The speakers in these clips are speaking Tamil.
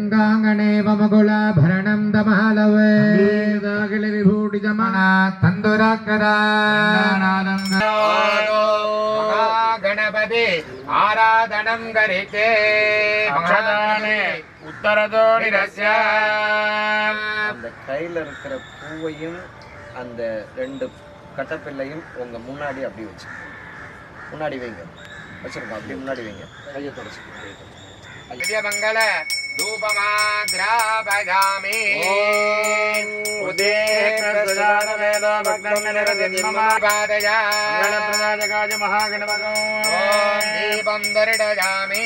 गङ्गाङ्गणेव मुकुलाभरणं दमहलवे विभूषितमना तन्दुराकरानादं गणपति आराधनं करिते மகாதானே உத்தரதோணிரஸ்ய. அந்த கையில் இருக்கிற பூவையும் அந்த 2 கட்டப்பிள்ளையும் உங்க முன்னாடி அப்படி வச்சு முன்னாடி வைங்க. வச்சிருக்கோம் அப்படியே முன்னாடி வைங்க. கையை தொடச்சு மங்கள धूपमाग्रापयामि दीपं दर्शयामि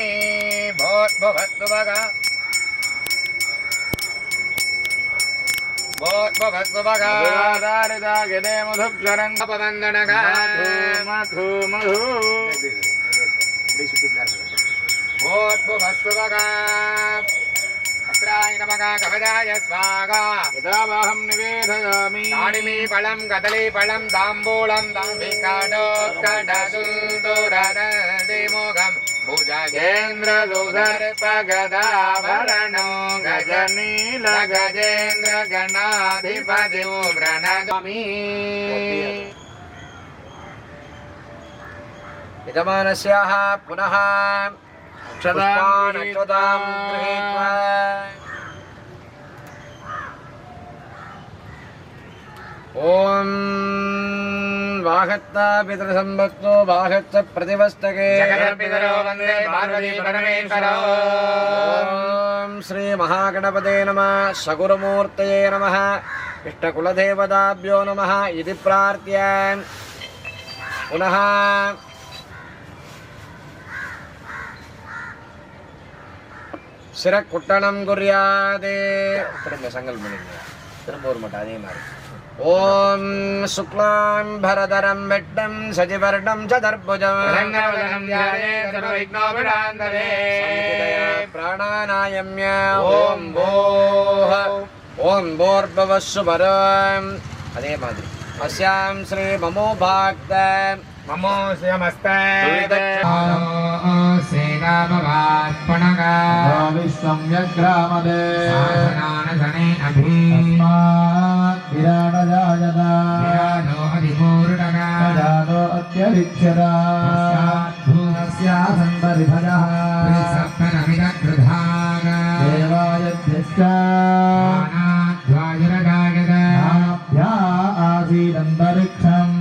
कवचाय स्वाहा यदाहं निवेदयामि दानिमी फलं कदली फलं ताम्बूलं ताम्बिकाडोक्कडुन्दुरदधिमुखं भुजगेन्द्रदुधर्पगदाभरणो गजनील गजेन्द्र गणाधिपतिं प्रणमामि. यजमानस्याः पुनः क्षदां गृहीत्वा ओम वाहत्ता पितृसंभक्तो वाहच्च प्रतिवस्तके जगद्पितरो वन्दे पार्वती परमेश्वरो. ओम श्री महागणपते नमः सगुरुमूर्तये नमः इष्टकुलदेवताभ्यो नमः इति प्रार्थ्य पुनः சிரக்குட்டணம் குர்யாதே. திரும்ப சங்கல் பண்ணிங்க. திரும்ப ஒரு மட்டும் அதே மாதிரி. ஓம் சுக்லாம் பரதரம் வெட்டம் சஜிவர்ணம் சதர்புஜம் பிராணாநாயம்ய ஓம் போஹ ஓம் போர்பவசுபரம். அதே மாதிரி அஸ்யாம் ஸ்ரீ மமோ பாக்த ममो श्रियमस्ते सेनाभवात्पणगा विश्वम्यग्रामदे शासनानसने अभि विराटजायता विराटो अधिपूर्णगा जातो अत्यरिच्यता भूमस्यासन्परिभजः सप्तनमिदग्रधाग देवायद्यश्चानाद्वायुरगायत नाभ्या आसीदन्तरिक्षम्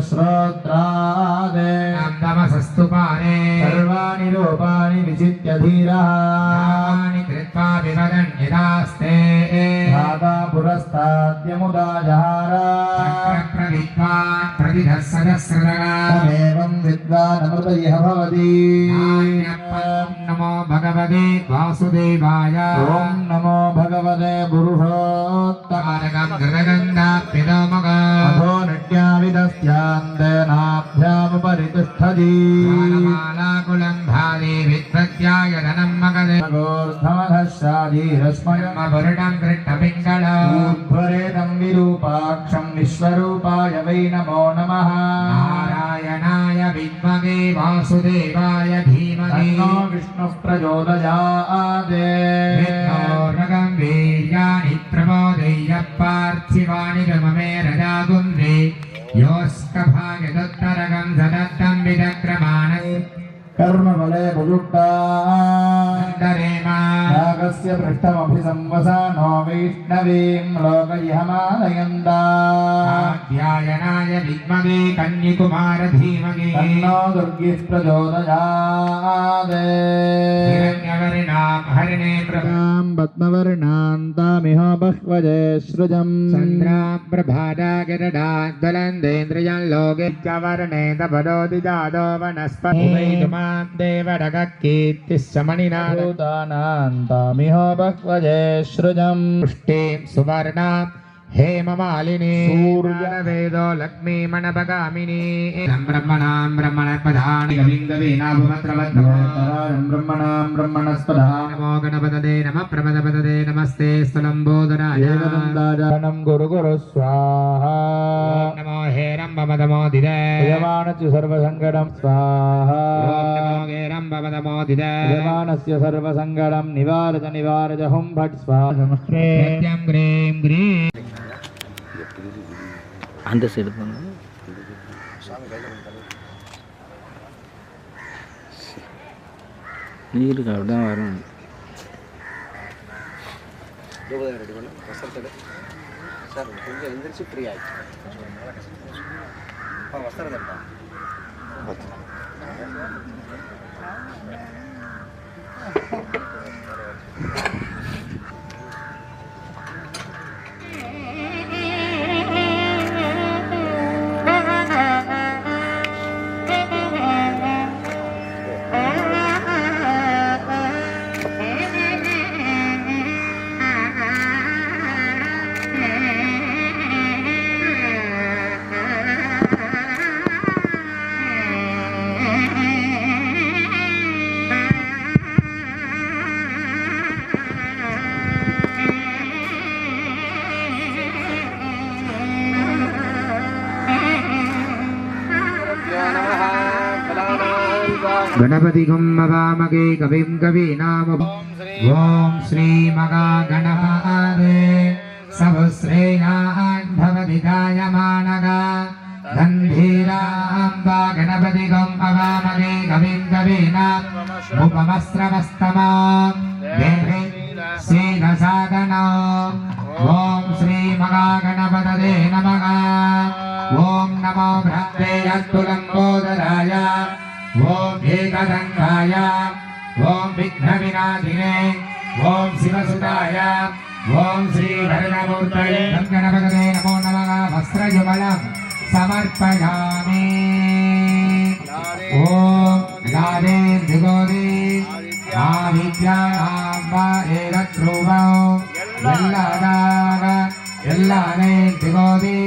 श्रोत्रादे नमस्तु पारे सर्वाणि रूपाणि विचित्य धीराः कृत्वा विवदन्यदास्ते धाता पुरस्ताद्यमुदाजहारा प्रविद्वान् प्रतिधः सदस्रगा तमेवं विद्वानमृतयः भवति. नमो भगवते वासुदेवाय ॐ नमो भगवते पुरुषोत्तमारकं गृहगन्धाप्यदोमगो नित्याविदस्यान्तेनाभ्यामुपरि तिष्ठति मालाकुलं भाले विद्वत्याय धनं मगदे गोर्धमधशाधीरस्मयमपुरुषं कृष्णपिङ्गलम् विरूपाक्षं विश्वरूपाय वै नमो नमः. नारायणाय विद्महे वासुदेवाय धीमहि तन्नो विष्णुः प्रचोदयात्. विष्णोर्नगं वीर्याणि प्रमोदय्य पार्थिवानि गममे रजागुन्वे योऽस्कभागदुत्तरगं सदत्तं विदक्रमाणम् कर्मफले बुजुक्ता नागस्य पृष्ठमभिसंवसानो वैष्णवीं लोकयमालयन्ता. ध्यायनाय विद्महे कन्यकुमार धीमहि तन्नो दुर्गिः प्रचोदयात्. हिरण्यवर्णां हरिणे प्रभां पद्मवर्णान्तामिह बह्वजे सृजम् चन्द्रां प्रभादागिरडाद्वलन्देन्द्रियं लोके च वर्णे तपदोति जातो वनस्पति देवरगकीर्तिश्चमणिनाभूतानान्तामिह बह्वजे सृजम् पुष्टिं सुवर्णां हेममालिनी सूर्यवेदो लक्ष्मीमणपगामिनी ब्रह्मणां ब्रह्मणपदानि कविन्दवीनाभुमत्रवत्रम् ब्रह्मणां ब्रह्मणस्पदां नमो गणपतये नमः प्रमदपतये नमस्ते स्थलम्बोदराय देवदन्दाजनं गुरु गुरु स्वाहा. नमो हेरम्बमदमोदिदे यवाणचु सर्वसङ्कटं स्वाहा. नमो हेरम्ब भवदमोदित यजमानस्य सर्वसङ्कटं निवारज हुं फट् स्वाहा नमस्ते नित्यं ग्रीं ग्रीं அந்த சைடு போங்க. நீருக்கு அப்படிதான் வரும். ரெடி பண்ண வஸ்திரத்தை சார் கொஞ்சம் எந்திரிச்சு ஃப்ரீ ஆகிட்டு வஸ்திரம் தட்டா गणपतिगं मवामगे कविं कवीनाम ॐ श्रीमहागणपते सहस्रेयान् भवति गायमानगा गन्धीराम्बा गणपतिगं मवामगे कविं कवीनाम् उपमस्रवस्तमा देवे श्रीदसादनो ॐ श्रीमहागणपतये नमः ॐ नमो भ्राते यत्तुलम्बोदराय ओम एकदंगाय ओम विघ्नविनाशिने ओम शिवसुताय ओम श्री भरतमूर्तये गणपतये नमो नमः वस्त्रयुगलं समर्पयामि ओम लादे दिगोदे आदित्यानां एरत्रुवो यल्लादे दिगोदे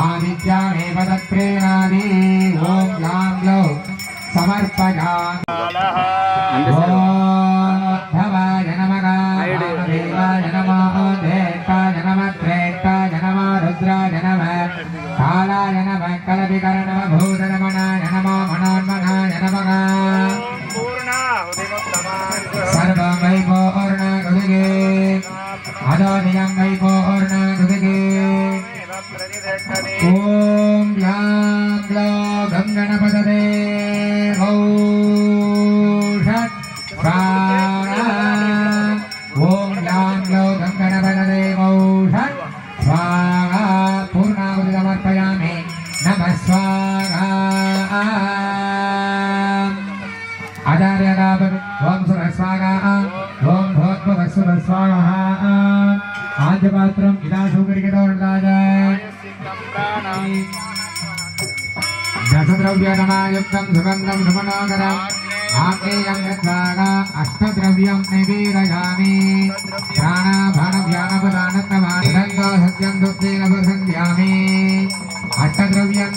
आदित्यानेव तत्प्रेणादि ओम लां लो समर्पयामि ओम नमः देवाय नमः देवाय नमः त्रेताय नमः रुद्राय नमः कालाय नमः कलविकरणः भूतरमणाय नमः मनोन्मनाय नमः सर्वं वै पूर्णगुदिगे अदोनियं वै पूर्णगुदिगे ओम लां लो गंगणपतये ओम लां लो गंगणपतये स्वाहा पूर्णाहुति समर्पयामि नमः स्वाहा आचार्यदाप ओम सुरस्वाहा ओम भूतभुवस्सुरस्वाहा आद्यपात्रम् इदाशुकरिकतोर्दाय दशद्रव्यतमायुक्तं सुगन्धं सुमनोहरम् आग्नेयं यत्स्वाहा अष्टद्रव्यं निवेदयामि प्राणापानव्यानपदानत्तमानन्दो सत्यं दुःखेन प्रसन्ध्यामि अष्टद्रव्यं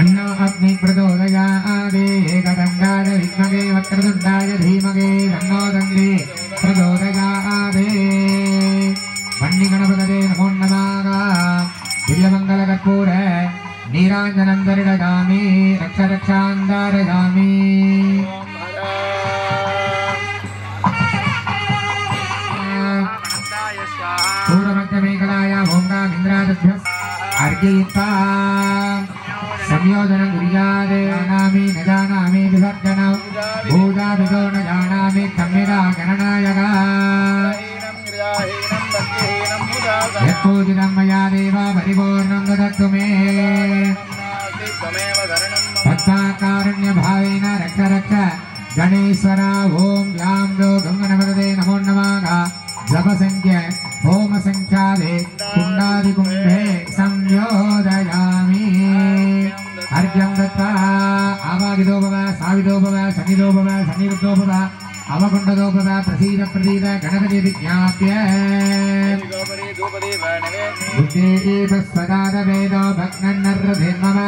अन्नो अग्नि प्रचोदयादि एकदण्डाय विद्महे वक्रतुण्डाय धीमहि तन्नो दन्ति प्रचोदयादि वह्निगणपतये नमो नमः दिव्यमङ्गलकर्पूर नीराञ्जनं दर्शयामि रक्षान्धारयामि पूर्वमध्यमेकलाय ओंकामिन्द्रादभ्यः अर्घयित्वा संयोजनं कुर्यादेनामि न जानामि विसर्जनं भूतादितो न जानामि सम्यदा गणनायका यत्पूजितं मया देव परिपूर्णं ददतु मे तत्कारुण्यभावेन रक्ष रक्ष गणेश्वर ओम लां लो गंगणपतये नमो नमः जपसंख्य होमसंख्यादे कुण्डादिकुम्भे संयोदयामि अर्घ्यं दत्त्वा आवागिदोपव साविदोपव सन्निधोपव सन्निरुद्धोपव अवकुण्डदोपव प्रसीद प्रसीद गणपति विज्ञाप्य बुद्धेपस्वदादवेदो भग्नन्नर्धेन्मम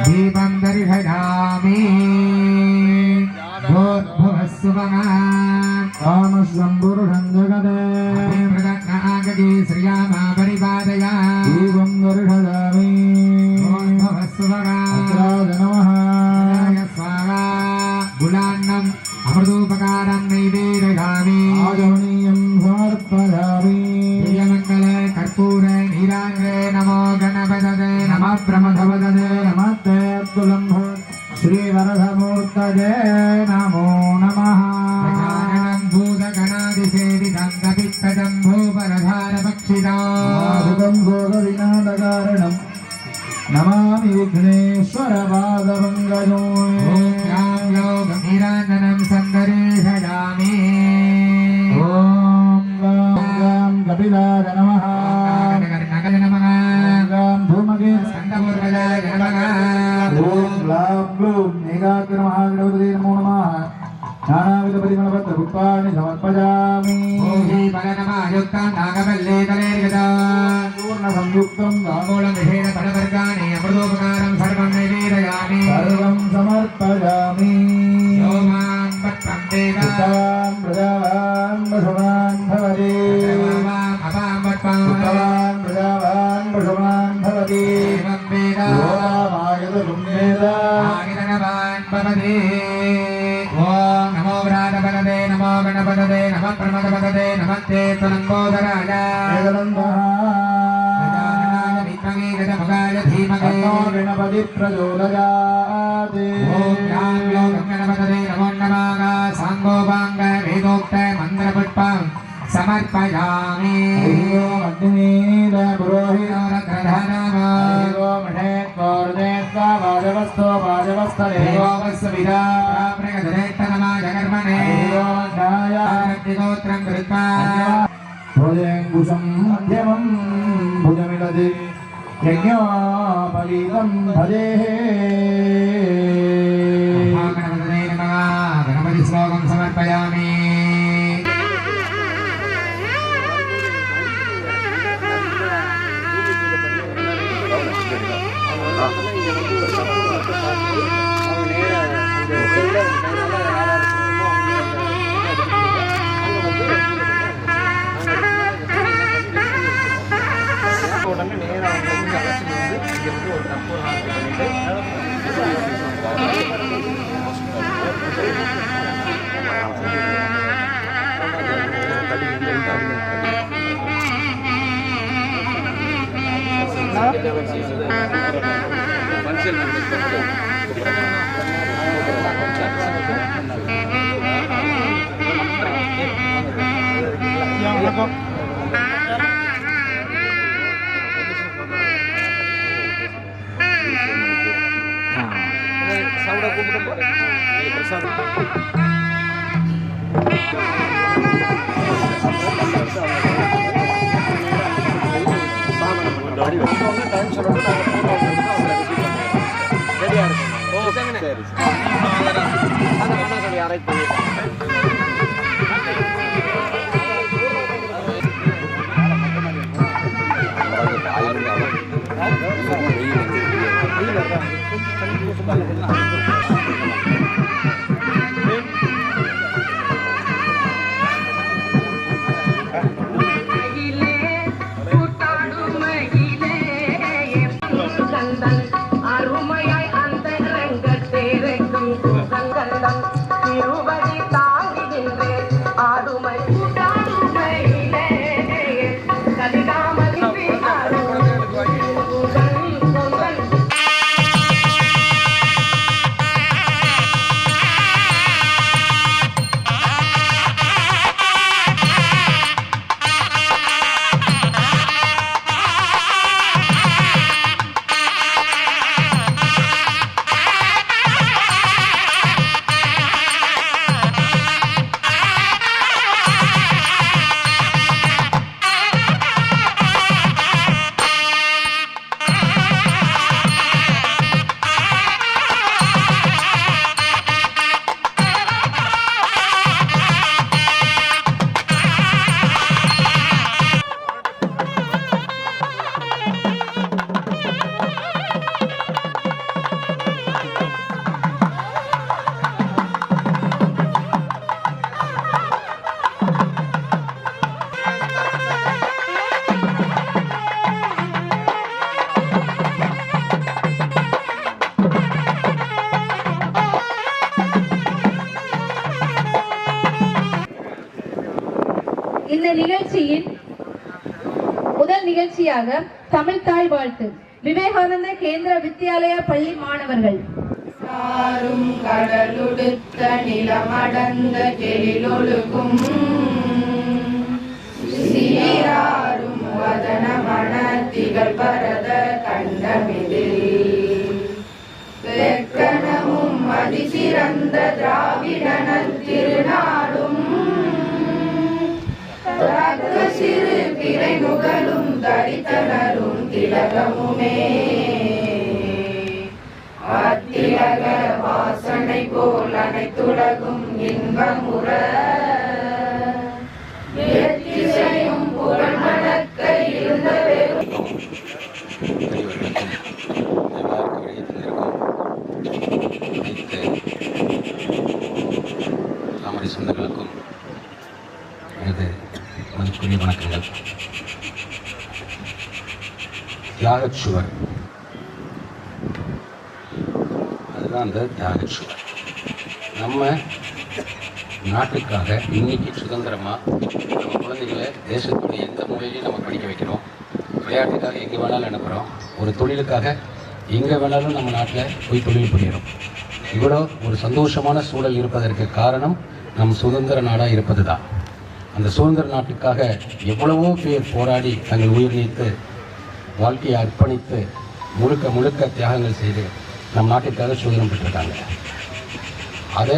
दीपं दर्शयामि कामस्वम्पुरुषं जगदे प्रदग्नागगे श्रियामा परिपादया दीपं दर्शयामि अमृतोपकारं नैवेदयामि आगमनीयं समर्पयामि दिव्यमङ्गल कर्पूर नीराङ्गे नमो गणपतये नमः प्रमथपतये नमः तुलम्भ श्रीवरदमूर्तये नमो नमः गजाननं भूतगणादिसेवितं कपित्तजम्भूपरधारभक्षितां भोगविनादकारणं नमामि विघ्नेश्वरपादपङ्कजो ॐ यां योगनिरञ्जनं सन्दर्शयामि ॐ गां कपिलाय नमः कर्णकर्णकय नमः गां धूमके स्कन्दपूर्वजाय नमः ॐ ग्लां ग्लूं मेघाग्रमहागणपतये नमो नमः नानाविधपरिमलपत्रपुष्पाणि समर्पयामि ओहि फलनमायुक्तं नागवल्लीतलेर्गता पूर्णसंयुक्तं मूलं विषेण फलवर्गाणि अमृतोपकारं सर्वं निवेदयामि सर्वं समर्पयामि यो मां पट्टं वेद उत्तमान् प्रजावान् पशुमान् भवति सर्वमाम् अपां पट्टं उत्तमान् प्रजावान् पशुमान् भवति एवं वेद योगामायतुं वेद आगितनवान् भवति ॐ नमो व्रातपदते नमो गणपतये नमः प्रमदपदते नमः ते तुलम्बोदराय वेदनन्दः गजाननाय विद्महे गजमुखाय धीमहि गणपति प्रचोदयात् ॐ यां योगं गणपतये नमो नमः साङ्गोपाङ्ग वेदोक्त मन्त्रपुष्पं समर्पयामि ओम अग्निमील पुरोहित रत्रधनमो ओम षेत्कोर्जेत्वा वाजवस्तो वाजवस्थले देवोपस्विदा प्रगदरेत्तनमाय कर्मणे ओम ध्याया रक्तिगोत्रं कृत्वा भुजङ्कुशं मध्यमं भुजमिलति यज्ञोपवीतं भजेः गणपतये नमः गणपति श्लोकं समर्पयामि உடனே நேராக வந்து அழைச்சிட்டு வந்து இங்கிருந்து ஒரு கற்பூர ஆரத்தி பண்ணிட்டு சவுண்டை கூப்பிட்டு டைம் சொல்லிட்டு ரெடியாக இருக்கும். ஓ சரி அதை அரைட் பண்ணிடுறேன். நிகழ்ச்சியாக தமிழ் தாய் வாழ்த்து விவேகானந்த கேந்திர வித்யாலயா பள்ளி மாணவர்கள். சாரும் கடலுடுத்த நிலமடந்த கெளிலொழுகும் சீராரும் வதன மன திகழ் பரத கண்டமிதில் வெக்கணமும் அதிசிறந்த திராவிடனல் திருநாடும் தக்க சிறு பிறை நுகலும் தரித்தனரும் திலகமுமே அத்திலக வாசனை போல் அனைத்துலகும் இன்பமுற எத்திசையும் புகழ் மணக்க இருந்த தாமரை சொந்தங்களுக்கும் எனது மதிப்புரிய வணக்கங்கள். தியாகச்சுவர், அதுதான் அந்த தியாகச்சுவர். நம்ம நாட்டுக்காக இன்னைக்கு சுதந்திரமாக நம்ம குழந்தைகளை தேசத்துடைய எந்த மூலையிலையும் நம்ம படிக்க வைக்கிறோம். விளையாட்டுக்காக எங்கே வேணாலும் அனுப்புகிறோம். ஒரு தொழிலுக்காக எங்கே வேணாலும் நம்ம நாட்டில் போய் தொழில் புரிகிறோம். இவ்வளோ ஒரு சந்தோஷமான சூழல் இருப்பதற்கு காரணம் நம் சுதந்திர நாடாக இருப்பது தான். அந்த சுதந்திர நாட்டுக்காக எவ்வளவோ பேர் போராடி தங்கள் உயிர் நீத்து வாழ்க்கையை அர்ப்பணித்து முழுக்க முழுக்க தியாகங்கள் செய்து நம் நாட்டிற்காக சுதந்திரம் பெற்றிருக்காங்க. அதை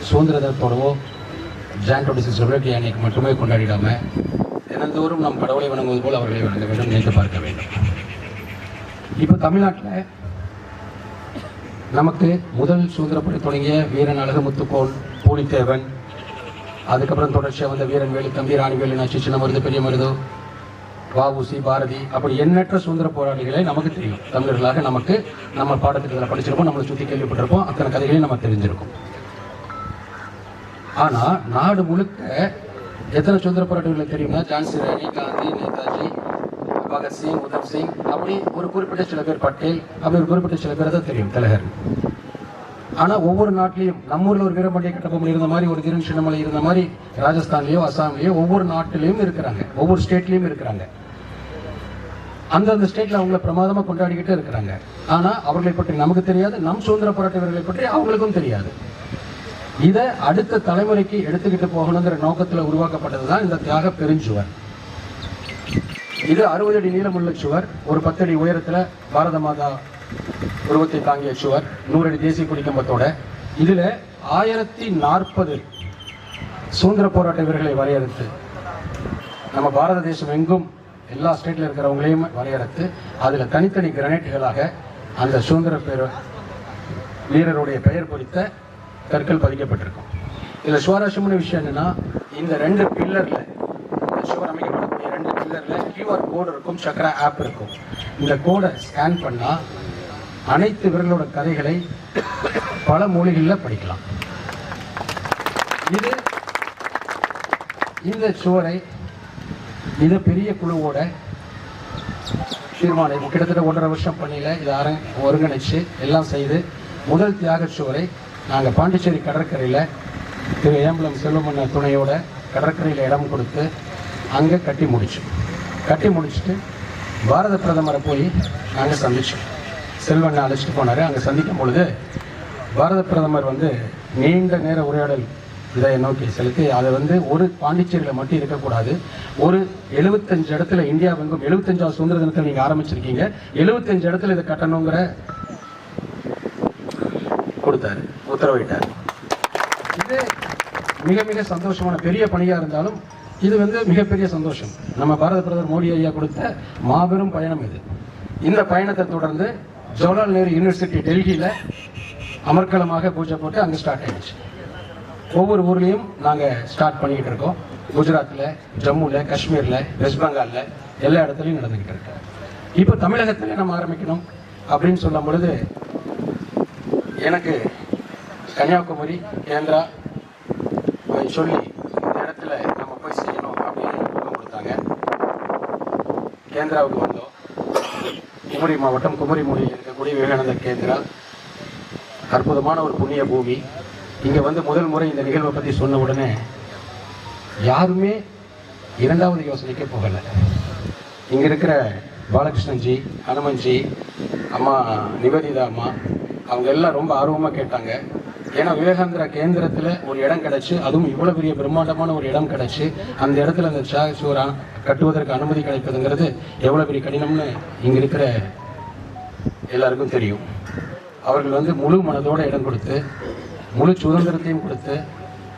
சுதந்திர தினத்தோடவோ ஜான் 26 பிப்ரவரி அன்னைக்கு மட்டுமே கொண்டாடிடாமல் தினந்தோறும் நம் கடவுளை வணங்குவது போல் அவர்களை வணங்க வேண்டும், நினைத்து பார்க்க வேண்டும். இப்போ தமிழ்நாட்டில் நமக்கு முதல் சுதந்திரப்படை தொடங்கிய வீரன் அழகுமுத்துக்கோன், பூலித்தேவன், அதுக்கப்புறம் தொடர்ச்சியாக வந்த வீரன் வேலுத்தம்பி, ராணிவேலு நாச்சி, சின்ன மருது, பெரிய மருது, வஉசி, பாரதி, அப்படி எண்ணற்ற சுதந்திர போராளிகளை நமக்கு தெரியும். தமிழர்களாக நமக்கு நம்ம பாடத்திட்டத்தில் படிச்சிருப்போம், நம்மளை சுற்றி கேள்விப்பட்டிருப்போம், அத்தனை கதைகளையும் நம்ம தெரிஞ்சிருக்கும். ஆனால் நாடு முழுக்க எத்தனை சுதந்திர போராட்டங்கள் தெரியும்னா ஜான்சி ராணி, காந்தி, நேதாஜி, பகத்சிங், உதம் சிங், அப்படி ஒரு குறிப்பிட்ட சில பேர், பட்டேல், அப்படி ஒரு குறிப்பிட்ட சில பேர் தான் தெரியும், திலகர். ஆனால் ஒவ்வொரு நாட்டிலையும் நம்ம ஊரில் ஒரு வீரபாண்டிய கட்டபொம்மன் இருந்த மாதிரி, ஒரு தீரன் சின்னமலை இருந்த மாதிரி ராஜஸ்தான்லேயோ அசாம்லேயோ ஒவ்வொரு நாட்டிலையும் இருக்கிறாங்க, ஒவ்வொரு ஸ்டேட்லேயும் இருக்கிறாங்க. அந்தந்த ஸ்டேட்டில் அவங்கள பிரமாதமாக கொண்டாடிக்கிட்டே இருக்கிறாங்க. ஆனால் அவர்களை பற்றி நமக்கு தெரியாது, நம் சுதந்திர போராட்ட வீரர்களை பற்றி அவங்களுக்கும் தெரியாது. இதை அடுத்த தலைமுறைக்கு எடுத்துக்கிட்டு போகணுங்கிற நோக்கத்தில் உருவாக்கப்பட்டது தான் இந்த தியாக பெருஞ்சுவர். இது 60 அடி நீளமுள்ள சுவர், ஒரு 10 அடி உயரத்தில் பாரத மாதா உருவத்தை தாங்கிய சுவர், 100 அடி தேசிய கொடி கம்பத்தோட. இதில் 1040 சுதந்திர போராட்ட வீரர்களை வரையறுத்து நம்ம பாரத தேசம் எங்கும் எல்லா ஸ்டேட்டில் இருக்கிறவங்களையும் வரையறுத்து அதில் தனித்தனி கிரனைட்டுகளாக அந்த சுதந்திர வீரருடைய பெயர் குறித்த கற்கள் பதிக்கப்பட்டிருக்கும். இதில் சுவாரஸ்யமான விஷயம் என்னன்னா, இந்த 2 பில்லரில், சுவர் அமைக்கப்படக்கூடிய 2 பில்லரில் QR கோடு இருக்கும், சக்ரா ஆப் இருக்கும். இந்த கோடை ஸ்கேன் பண்ணால் அனைத்து வீரர்களோட கதைகளை பல மொழிகளில் படிக்கலாம். இது இந்த சுவரை இது பெரிய குழுவோட தீர்மானம் கிட்டத்தட்ட 1.5 வருஷம் பண்ணியில் இதை ஒருங்கிணைச்சு எல்லாம் செய்து முதல் தியாக சுவரை நாங்கள் பாண்டிச்சேரி கடற்கரையில் திரு ஏம்பலம் செல்வமன்னர் துணையோட கடற்கரையில் இடம் கொடுத்து அங்கே கட்டி முடிச்சுட்டு பாரத பிரதமரை போய் நாங்கள் சந்தித்தோம். செல்வண்ணை அழைச்சிட்டு போனார். அங்கே சந்திக்கும் பொழுது பாரத பிரதமர் நீண்ட நேர உரையாடல் இதை நோக்கி செலுத்தி அதை ஒரு பாண்டிச்சேரியில் மட்டும் இருக்கக்கூடாது, ஒரு 75 இடத்துல இந்தியாவெங்கும் 75ஆவது சுதந்திர தினத்தில் நீங்கள் ஆரம்பிச்சிருக்கீங்க, 75 இடத்துல இதை கட்டணுங்கிற கொடுத்தாரு, உத்தரவிட்டார். இது மிக மிக சந்தோஷமான பெரிய பணியாக இருந்தாலும் இது மிகப்பெரிய சந்தோஷம். நம்ம பாரத பிரதமர் மோடி ஐயா கொடுத்த மாபெரும் பயணம் இது. இந்த பயணத்தை தொடர்ந்து ஜவஹர்லால் நேரு யூனிவர்சிட்டி டெல்லியில் அமர்க்கலமாக பூஜை போட்டு அங்கே ஸ்டார்ட் ஆயிடுச்சு. ஒவ்வொரு ஊர்லேயும் நாங்கள் ஸ்டார்ட் பண்ணிக்கிட்டு இருக்கோம். குஜராத்தில், ஜம்முவில், காஷ்மீரில், வெஸ்ட் பெங்காலில் எல்லா இடத்துலையும் நடந்துக்கிட்டு இருக்கோம். இப்போ தமிழகத்தில் நம்ம ஆரம்பிக்கணும் அப்படின்னு சொல்லும் பொழுது எனக்கு கன்னியாகுமரி, கேந்திரா சொல்லி இந்த இடத்துல நம்ம போய் செய்யணும் அப்படின்னு கொடுத்தாங்க. கேந்திராவுக்கு வந்தோம். குமரி மாவட்டம் குமரிமொழியில் இருக்கக்கூடிய விவேகானந்த கேந்திரா அற்புதமான ஒரு புண்ணிய பூமி. இங்கே முதல் முறை இந்த நிகழ்வை பற்றி சொன்ன உடனே யாருமே இரண்டாவது யோசனைக்கே போகலை. இங்கே இருக்கிற பாலகிருஷ்ணன்ஜி, ஹனுமன்ஜி, அம்மா நிவேதிதா அம்மா, அவங்க எல்லாம் ரொம்ப ஆர்வமாக கேட்டாங்க. ஏன்னா விவேகானந்தரா கேந்திரத்தில் ஒரு இடம் கிடச்சி, அதுவும் இவ்வளோ பெரிய பிரம்மாண்டமான ஒரு இடம் கிடச்சி, அந்த இடத்துல அந்த தியாக சுவரை கட்டுவதற்கு அனுமதி கிடைப்பதுங்கிறது எவ்வளோ பெரிய கடினம்னு இங்கே இருக்கிற எல்லாருக்கும் தெரியும். அவர்கள் முழு மனதோட இடம் கொடுத்து முழு சுதந்திரத்தையும் கொடுத்து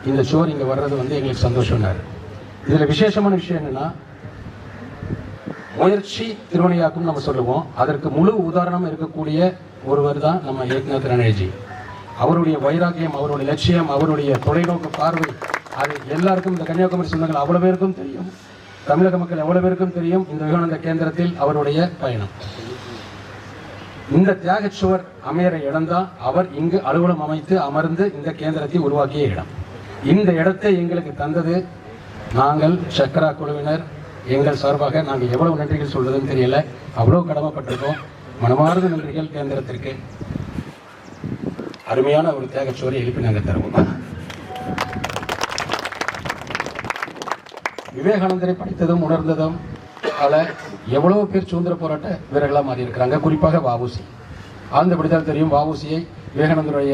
இந்த சுவர் இங்கே வர்றது எங்களுக்கு சந்தோஷம்னாரு. இதில் விசேஷமான விஷயம் என்னன்னா, முயற்சி திருவினையாக்கும் நம்ம சொல்லுவோம். அதற்கு முழு உதாரணம் இருக்கக்கூடிய ஒருவர் தான் நம்ம ஏக்நாத் ராணேஜி. அவருடைய வைராக்கியம், அவருடைய லட்சியம், அவருடைய தொலைநோக்கு பார்வை, அது எல்லாருக்கும் இந்த கன்னியாகுமரி சொந்தங்கள் அவ்வளவு பேருக்கும் தெரியும். தமிழக மக்கள் எவ்வளவு பேருக்கும் தெரியும் இந்த விவேகானந்த கேந்திரத்தில் அவருடைய பயணம். இந்த தியாகச்சுவர் அமையற இடம்தான் அவர் இங்கு அலுவலம் அமைத்து அமர்ந்து இந்த கேந்திரத்தை உருவாக்கிய இடம். இந்த இடத்தை எங்களுக்கு தந்தது நாங்கள் சக்கரா குழுவினர். எங்கள் சார்பாக நாங்கள் எவ்வளவு நன்றிகள் சொல்றதுன்னு தெரியல, அவ்வளவு கடமைப்பட்டிருக்கோம். மனமார்ந்த நன்றிகள் கேந்திரத்திற்கு. அருமையான ஒரு தியாகச்சுவரை எழுப்பி நாங்கள் தருவோம். விவேகானந்தரை படித்ததும் உணர்ந்ததும் பல எவ்வளவு பேர் சுதந்திர போராட்ட வீரர்களாக மாறி இருக்கிறாங்க. குறிப்பாக வாவுசி ஆழ்ந்த படித்தால் தெரியும். வாவுசியை விவேகானந்தருடைய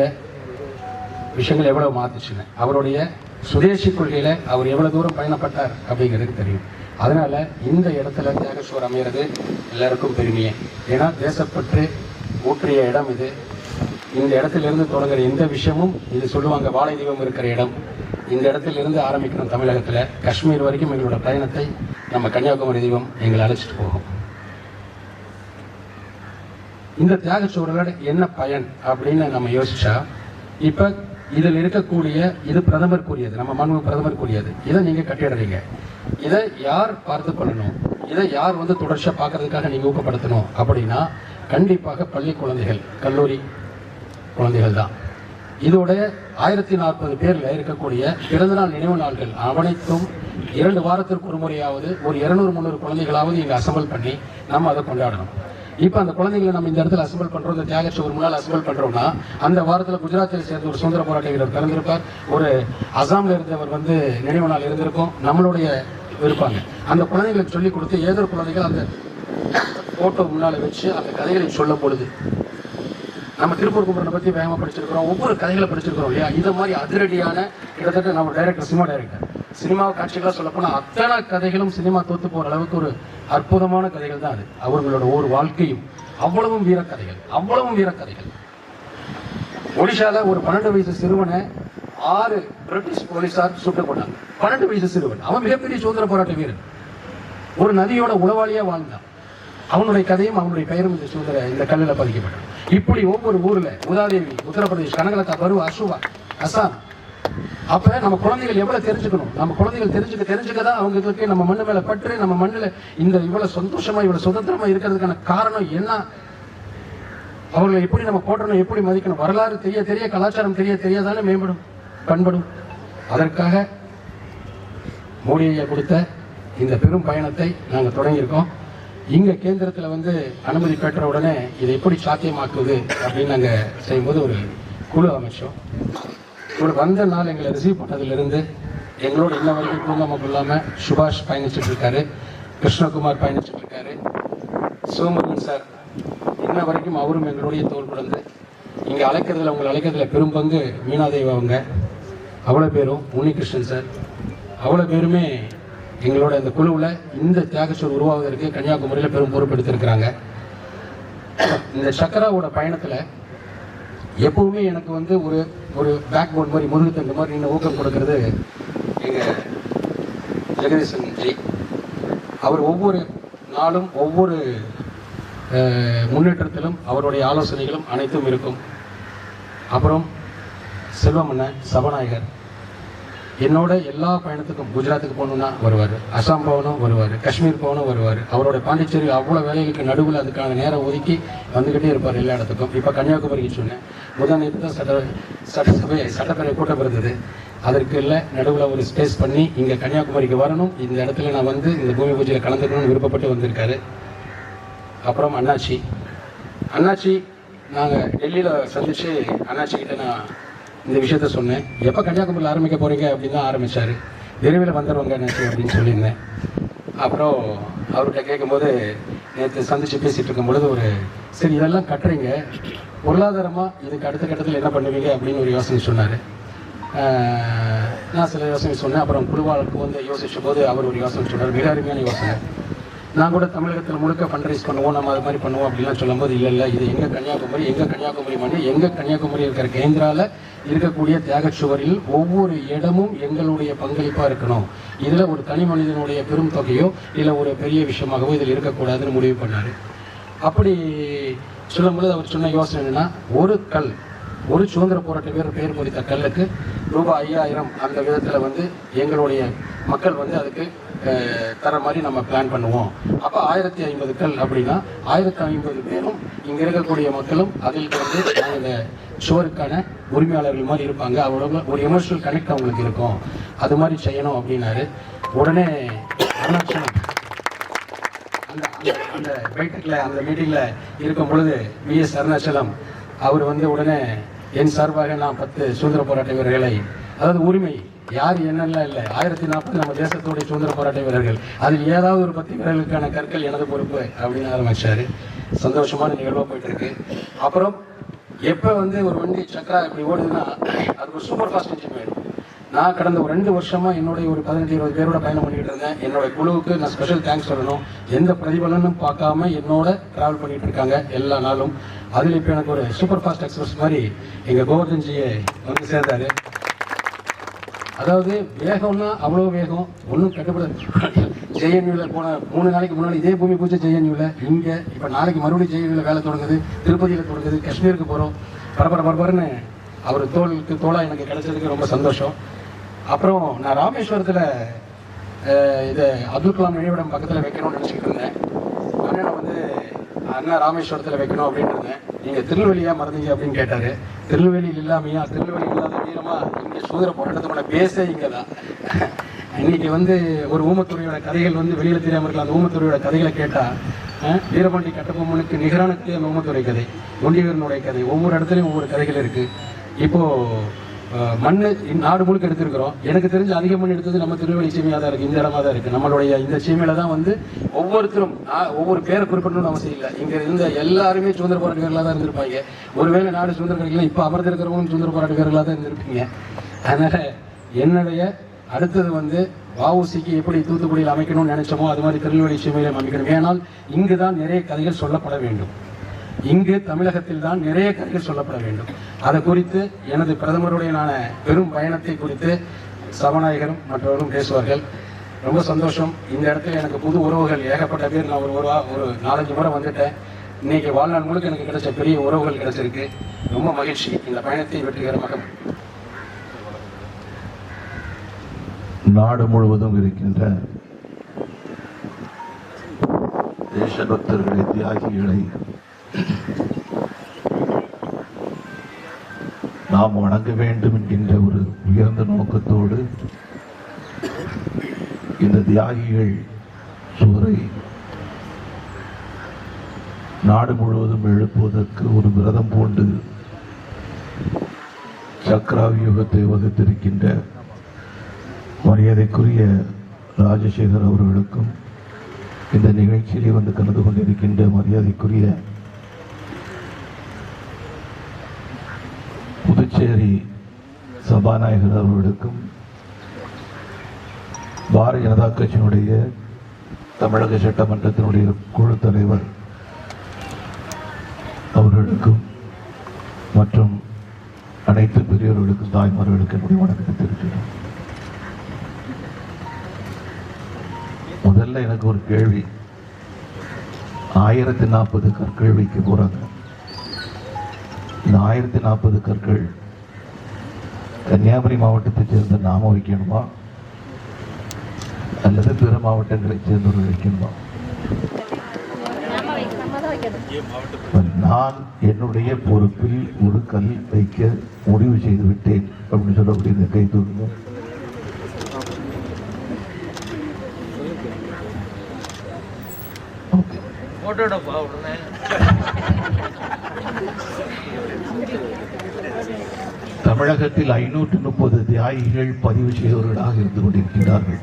விஷயங்கள் எவ்வளவு மாத்துச்சுன்னு, அவருடைய சுதேசி கொள்கையில அவர் எவ்வளவு தூரம் பயணப்பட்டார் அப்படிங்கிறது தெரியும். அதனால இந்த இடத்துல தியாகச்சுவர் அமைகிறது எல்லாருக்கும் பெருமையே. ஏன்னா தேசப்பற்று ஊற்றிய இடம் இது. இந்த இடத்திலிருந்து தொடங்குற எந்த விஷயமும் இது சொல்லுவாங்க, வாழை தீபம் இருக்கிற இடம். இந்த இடத்திலிருந்து ஆரம்பிக்கணும். தமிழகத்தில் காஷ்மீர் வரைக்கும் எங்களோட பயணத்தை நம்ம கன்னியாகுமரி தீபம் எங்களை அழைச்சிட்டு போகும். இந்த தியாகச்சுவரோட என்ன பயன் அப்படின்னு நம்ம யோசிச்சா, இப்ப இதில் இருக்கக்கூடிய இது பிரதமர் கூறியது, நம்ம மாண்பு பிரதமர் கூறியது. இதை நீங்க கட்டிடுறீங்க. இதை யார் பார்த்து பண்ணணும், இதை யார் தொடர்ச்சியா பார்க்கறதுக்காக நீங்க ஊக்கப்படுத்தணும் அப்படின்னா கண்டிப்பாக பள்ளி குழந்தைகள், கல்லூரி குழந்தைகள் தான். இதோட 1040 பேர்ல இருக்கக்கூடிய பிறந்தநாள் நினைவு நாள்கள் அனைத்தும் 2 வாரத்திற்கு ஒரு முறையாவது ஒரு 200-300 குழந்தைகளாவது இங்க அசம்பிள் பண்ணி நம்ம அதை கொண்டாடணும். இப்ப அந்த குழந்தைகளை நம்ம இந்த இடத்துல அசம்பிள் பண்றோம், இந்த தியாகச்சுவர் முன்னால் அசம்பிள் பண்றோம்னா, அந்த வாரத்தில் குஜராத்தில் சேர்ந்த ஒரு சுதந்திர போராட்ட வீரர் பிறந்திருப்பார், ஒரு அசாம்ல இருந்தவர் நினைவு நாள் இருந்திருக்கும், நம்மளுடைய இருப்பாங்க. அந்த குழந்தைகளுக்கு சொல்லிக் கொடுத்து ஏதோ குழந்தைகள் அந்த போட்டோ முன்னால வச்சு அந்த கதைகளை சொல்லும் பொழுது, நம்ம திருப்பூர் குமரனை பற்றி வேகமாக படிச்சிருக்கிறோம், ஒவ்வொரு கதைகளை படிச்சிருக்கிறோம் இல்லையா? இந்த மாதிரி அதிரடியான கிட்டத்தட்ட நம்ம டைரக்டர், சினிமா டைரக்டர், சினிமா காட்சிகளாக சொல்லப்போனால் அத்தனை கதைகளும் சினிமா தோத்து போகிற அளவுக்கு ஒரு அற்புதமான கதைகள் தான் அது. அவர்களோட ஒரு வாழ்க்கையும் அவ்வளவும் வீரக்கதைகள், அவ்வளவும் வீரக்கதைகள். ஒடிஷால ஒரு 12 வயசு சிறுவனை 6 பிரிட்டிஷ் போலீசார் சுட்டுக் கொண்டாங்க. 12 வயசு சிறுவன், அவன் மிகப்பெரிய சுதந்திர போராட்ட வீரன், ஒரு நதியோட உளவாளியா வாழ்ந்தான். அவனுடைய கதையும் அவனுடைய பெயரும் இந்த கல்லில் பதிக்கப்பட்டது. இப்படி ஒவ்வொரு ஊர்ல, உதாதேவி உத்தரப்பிரதேஷ், கனகலதா, பருவ, அசுவா, அசாம். அப்ப நம்ம குழந்தைகள் எவ்வளவு தெரிஞ்சுக்கணும், நம்ம குழந்தைகள் தெரிஞ்சுக்கதான் அவங்களுக்கு நம்ம மண்ணு மேல பற்று, நம்ம மண்ணுல இந்த இவ்வளவு சந்தோஷமா இவ்வளவு சுதந்திரமா இருக்கிறதுக்கான காரணம் என்ன, அவர்களை எப்படி நம்ம போற்றணும், எப்படி மதிக்கணும், வரலாறு தெரிய தெரிய, கலாச்சாரம் தெரிய தெரியாதானே மேம்படும், பண்படும். அதற்காக மோடி ஐயா கொடுத்த இந்த பெரும் பயணத்தை நாங்கள் தொடங்கியிருக்கோம். இங்க கேந்திரத்தில் அனுமதி பெற்ற உடனே இதை எப்படி சாத்தியமாக்குவது அப்படின்னு நாங்கள் செய்யும்போது ஒரு குழு அமைச்சோம். இவர் வந்த நாள் எங்களை ரிசீவ் பண்ணதிலிருந்து எங்களோட இன்ன வரைக்கும் குடும்பம் இல்லாமல் சுபாஷ் பயணிச்சுட்டு இருக்காரு, கிருஷ்ணகுமார் பயணிச்சுட்டு இருக்காரு, சோமரன் சார் இன்ன வரைக்கும் அவரும் எங்களுடைய தோல் குழந்து இங்கே அழைக்கிறதுல, உங்களை அழைக்கிறதுல பெரும் பங்கு மீனாதேவி அவங்க, அவ்வளோ பேரும், உன்னிகிருஷ்ணன் சார், அவ்வளோ பேருமே எங்களோட இந்த குழுவில் இந்த தியாகச்சுவர் உருவாவதற்கு கன்னியாகுமரியில் பெரும் பொறுப்பெடுத்திருக்கிறாங்க. இந்த சக்கராவோட பயணத்தில் எப்பவுமே எனக்கு ஒரு ஒரு பேக் போன் மாதிரி, முதுகுத்தண்டு மாதிரி இன்னும் ஊக்கம் கொடுக்கறது எங்கள் ஜெகதீசன் ஜி. அவர் ஒவ்வொரு நாளும் ஒவ்வொரு முன்னேற்றத்திலும் அவருடைய ஆலோசனைகளும் அனைத்தும் இருக்கும். அப்புறம் செல்வமண்ணன் சபாநாயகர் என்னோட எல்லா பயணத்துக்கும், குஜராத்துக்கு போகணும்னா வருவார், அசாம் போகணும் வருவார், காஷ்மீர் போகணும் வருவார். அவரோட பாண்டிச்சேரி அவ்வளோ வேலைகளுக்கு நடுவில் அதுக்கான நேரம் ஒதுக்கி வந்துக்கிட்டே இருப்பார் எல்லா இடத்துக்கும். இப்போ கன்னியாகுமரிக்கு சொன்னேன், முதல் நேற்று தான் சட்டப்பேரவை கூட்டம் இருந்தது, அதற்கு இல்லை நடுவில் ஒரு ஸ்பேஸ் பண்ணி இங்கே கன்னியாகுமரிக்கு வரணும், இந்த இடத்துல நான் இந்த பூமி பூஜையில் கலந்துக்கணும்னு விருப்பப்பட்டு வந்திருக்காரு. அப்புறம் அண்ணாச்சி நாங்கள் டெல்லியில் சந்தித்து அண்ணாச்சிக்கிட்ட நான் இந்த விஷயத்த சொன்னேன். எப்போ கன்னியாகுமரியில் ஆரம்பிக்க போகிறீங்க அப்படின்னு தான் ஆரம்பித்தார். விரைவில் வந்துடுவாங்க அண்ணாச்சி அப்படின்னு சொல்லியிருந்தேன். அப்புறம் அவர்கிட்ட கேட்கும்போது நேற்று சந்தித்து பேசிகிட்டு இருக்கும்பொழுது சரி இதெல்லாம் கட்டுறீங்க, பொருளாதாரமாக இதுக்கு அடுத்த கட்டத்தில் என்ன பண்ணுவீங்க அப்படின்னு ஒரு யோசனை சொன்னார். நான் சில யோசனை சொன்னேன். அப்புறம் குழுவாளுக்கு யோசிச்ச போது அவர் ஒரு யோசனை சொன்னார், மிக அருமையான யோசனை. நான் கூட தமிழகத்தில் முழுக்க ஃபண்ட்ரைஸ் பண்ணுவோம், நம்ம அது மாதிரி பண்ணுவோம் அப்படிலாம் சொல்லும்போது இல்லை இது எங்கள் கன்னியாகுமரி மண்ணு, எங்கள் கன்னியாகுமரி இருக்கிற கேந்திராவில் இருக்கக்கூடிய தியாகச்சுவரில் ஒவ்வொரு இடமும் எங்களுடைய பங்களிப்பாக இருக்கணும். இதில் ஒரு தனி மனிதனுடைய பெரும் தொகையோ இல்லை ஒரு பெரிய விஷயமாகவோ இதில் இருக்கக்கூடாதுன்னு முடிவு பண்ணார். அப்படி சொல்லும்போது அவர் சொன்ன யோசனை என்னென்னா, ஒரு சுதந்திர போராட்ட வீரர் பெயர் பொறித்த கல்லுக்கு ரூபாய் 5000 அந்த விதத்தில் எங்களுடைய மக்கள் அதுக்கு தர மாதிரி நம்ம பிளான் பண்ணுவோம். அப்போ 1050 கல் அப்படின்னா 1050 பேரும் இங்கே இருக்கக்கூடிய மக்களும் அதில் இந்த ஷோருக்கான உரிமையாளர்கள் மாதிரி இருப்பாங்க. அவரோட ஒரு எமோஷனல் கனெக்ட் அவங்களுக்கு இருக்கும். அது மாதிரி செய்யணும் அப்படின்னாரு. உடனே அருணாச்சலம் அந்த பைட்டக்கில் அந்த மீட்டிங்கில் இருக்கும் பொழுது விஎஸ் அருணாச்சலம் அவர் உடனே என் சார்பாக நான் 10 சுதந்திர போராட்ட வீரர்களை, அதாவது உரிமை யார் என்னெல்லாம் இல்லை, 1040 நம்ம தேசத்துடைய சுதந்திர போராட்ட வீரர்கள், அதில் ஏதாவது ஒரு 10 வீரர்களுக்கான கற்கள் எனது பொறுப்பு அப்படின்னு ஆரம்பிச்சாரு. சந்தோஷமான நிகழ்வாக போயிட்டு இருக்கு. அப்புறம் எப்போ ஒரு வண்டி சக்கரா இப்படி ஓடுதுன்னா அது ஒரு சூப்பர் ஃபாஸ்ட் இன்ஜின் வேணும். நான் கடந்த ஒரு 2 வருஷமா என்னுடைய ஒரு 18-20 பேரோட பயணம் பண்ணிட்டு இருந்தேன். என்னோட குழுவுக்கு நான் ஸ்பெஷல் தேங்க்ஸ் சொல்லணும். எந்த பிரதிபலனும் பார்க்காம என்னோட டிராவல் பண்ணிட்டு இருக்காங்க எல்லா நாளும். அதில் இப்போ எனக்கு ஒரு சூப்பர் ஃபாஸ்ட் எக்ஸ்பிரஸ் மாதிரி எங்கள் கோவர்தன்ஜியை சேர்ந்தாரு. அதாவது வேகம்னா அவ்வளோ வேகம், ஒன்றும் கட்டுப்படாது. ஜெயன்யூவில் போன 3 நாளைக்கு முன்னாடி இதே பூமி பூஜை ஜெயன்யூவில், இங்கே இப்போ நாளைக்கு மறுபடியும் ஜெயன்யூவில் வேலை தொடங்குது, திருப்பதியில் தொடங்குது, காஷ்மீருக்கு போகிறோம். பரபரன்னு அவர் தோளுக்கு தோளாக எனக்கு கிடைச்சதுக்கு ரொம்ப சந்தோஷம். அப்புறம் நான் ராமேஸ்வரத்தில் இது அப்துல் கலாம் நினைவிடம் பக்கத்தில் வைக்கணும்னு நினச்சிக்கிட்டு இருந்தேன். அண்ணா ராமேஸ்வரத்தில் வைக்கணும் அப்படின்னு இருந்தேன். நீங்கள் திருநெல்வேலியா மறந்தீங்க அப்படின்னு கேட்டார். திருநெல்வேலியில் இல்லாமையா, திருநெல்வேலி இல்லாத வீரமா, இங்கே சுதந்திர போராட்டத்தோட பேஸே இங்கே தான். இன்னைக்கு ஒரு ஊமத்துறையோட கதைகள் வெளியில் தெரியாமல் இருக்கலாம். அந்த ஊமத்துறையோட கதைகளை கேட்டால் வீரபாண்டி கட்டபொம்மனுக்கு நிகரான கதை அந்த ஊமத்துறை கதை, ஒண்டிவீரனுடைய கதை, ஒவ்வொரு இடத்துலையும் ஒவ்வொரு கதைகள் இருக்குது. இப்போது மண் நாடு முழுக்க எடுத்திருக்கிறோம். எனக்கு தெரிஞ்சு அதிக மண் எடுத்தது நம்ம திருநெல்வேலி சீமையாக தான் இருக்குது, இந்த இடமா தான் இருக்குது. நம்மளுடைய இந்த சீமையில தான் ஒவ்வொருத்தரும் ஒவ்வொரு பேரை குறிப்பிடணும்னு அவசியம் இல்லை. இங்கே இருந்த எல்லாருமே சுதந்திர போராட்ட வீரர்களாக தான் இருந்திருப்பாங்க. ஒருவேளை நாடு சுதந்திரம் கிடைக்கலாம், இப்போ அமர்ந்திருக்கிறவங்களும் சுதந்திர போராட்ட வீரர்களாக தான் இருந்திருப்பீங்க. அதனால் என்னுடைய அடுத்தது வஉசிக்கு எப்படி தூத்துக்குடியில் அமைக்கணும்னு நினைச்சோமோ அது மாதிரி திருநெல்வேலி சீமையிலும் அமைக்கணும். ஏனால் இங்கு தான் நிறைய கதைகள் சொல்லப்பட வேண்டும். இங்கு தமிழகத்தில் தான் நிறைய கதைகள் சொல்லப்பட வேண்டும். அதை குறித்து எனது பிரதமருடைய பெரும் பயணத்தை குறித்து சபாநாயகரும் மற்றவர்களும் பேசுவார்கள். ரொம்ப சந்தோஷம். இந்த இடத்துல எனக்கு புது உறவுகள் ஏகப்பட்ட பேர், நான் ஒரு 4-5 முறை வந்துட்டேன். இன்னைக்கு வாழ்நாள் முழுக்க எனக்கு கிடைச்ச பெரிய உறவுகள் கிடைச்சிருக்கு. ரொம்ப மகிழ்ச்சி. இந்த பயணத்தை வெற்றிகரமாக நாடு முழுவதும் இருக்கின்ற தேசபக்தர்களை, தியாகிகளை நாம் வணங்க வேண்டும் என்கின்ற ஒரு உயர்ந்த நோக்கத்தோடு இந்த தியாகிகள் சுவரை நாடு முழுவதும் எழுப்புவதற்கு ஒரு விரதம் பூண்டு சக்கராவியூகத்தை வகுத்திருக்கின்ற மரியாதைக்குரிய ராஜசேகர் அவர்களுக்கும், இந்த நிகழ்ச்சியிலே கலந்து கொண்டிருக்கின்ற மரியாதைக்குரிய புதுச்சேரி சபாநாயகர் அவர்களுக்கும், பாரதிய ஜனதா கட்சியினுடைய தமிழக சட்டமன்றத்தினுடைய குழு தலைவர் அவர்களுக்கும் மற்றும் அனைத்து பெரியவர்களுக்கும், தாய்மார்களுக்கு என்னுடைய வணக்கத்தை தெரிவிக்கிறேன். முதல்ல எனக்கு ஒரு கேள்வி. 1040 கற்கள் வைக்க போறாங்க. இந்த 1040 கற்கள் கன்னியாகுமரி மாவட்டத்தைச் சேர்ந்த நாம வைக்கணுமா அல்லது பிற மாவட்டங்களைச் சேர்ந்தவர்கள் வைக்கணுமா? நான் என்னுடைய பொறுப்பில் ஒரு கல் வைக்க முடிவு செய்து விட்டேன் அப்படின்னு சொல்லக்கூடிய இந்த கை தூக்குங்க. தமிழகத்தில் 530 தியாகிகள் பதிவு செய்தவர்களாக இருந்து கொண்டிருக்கின்றார்கள்.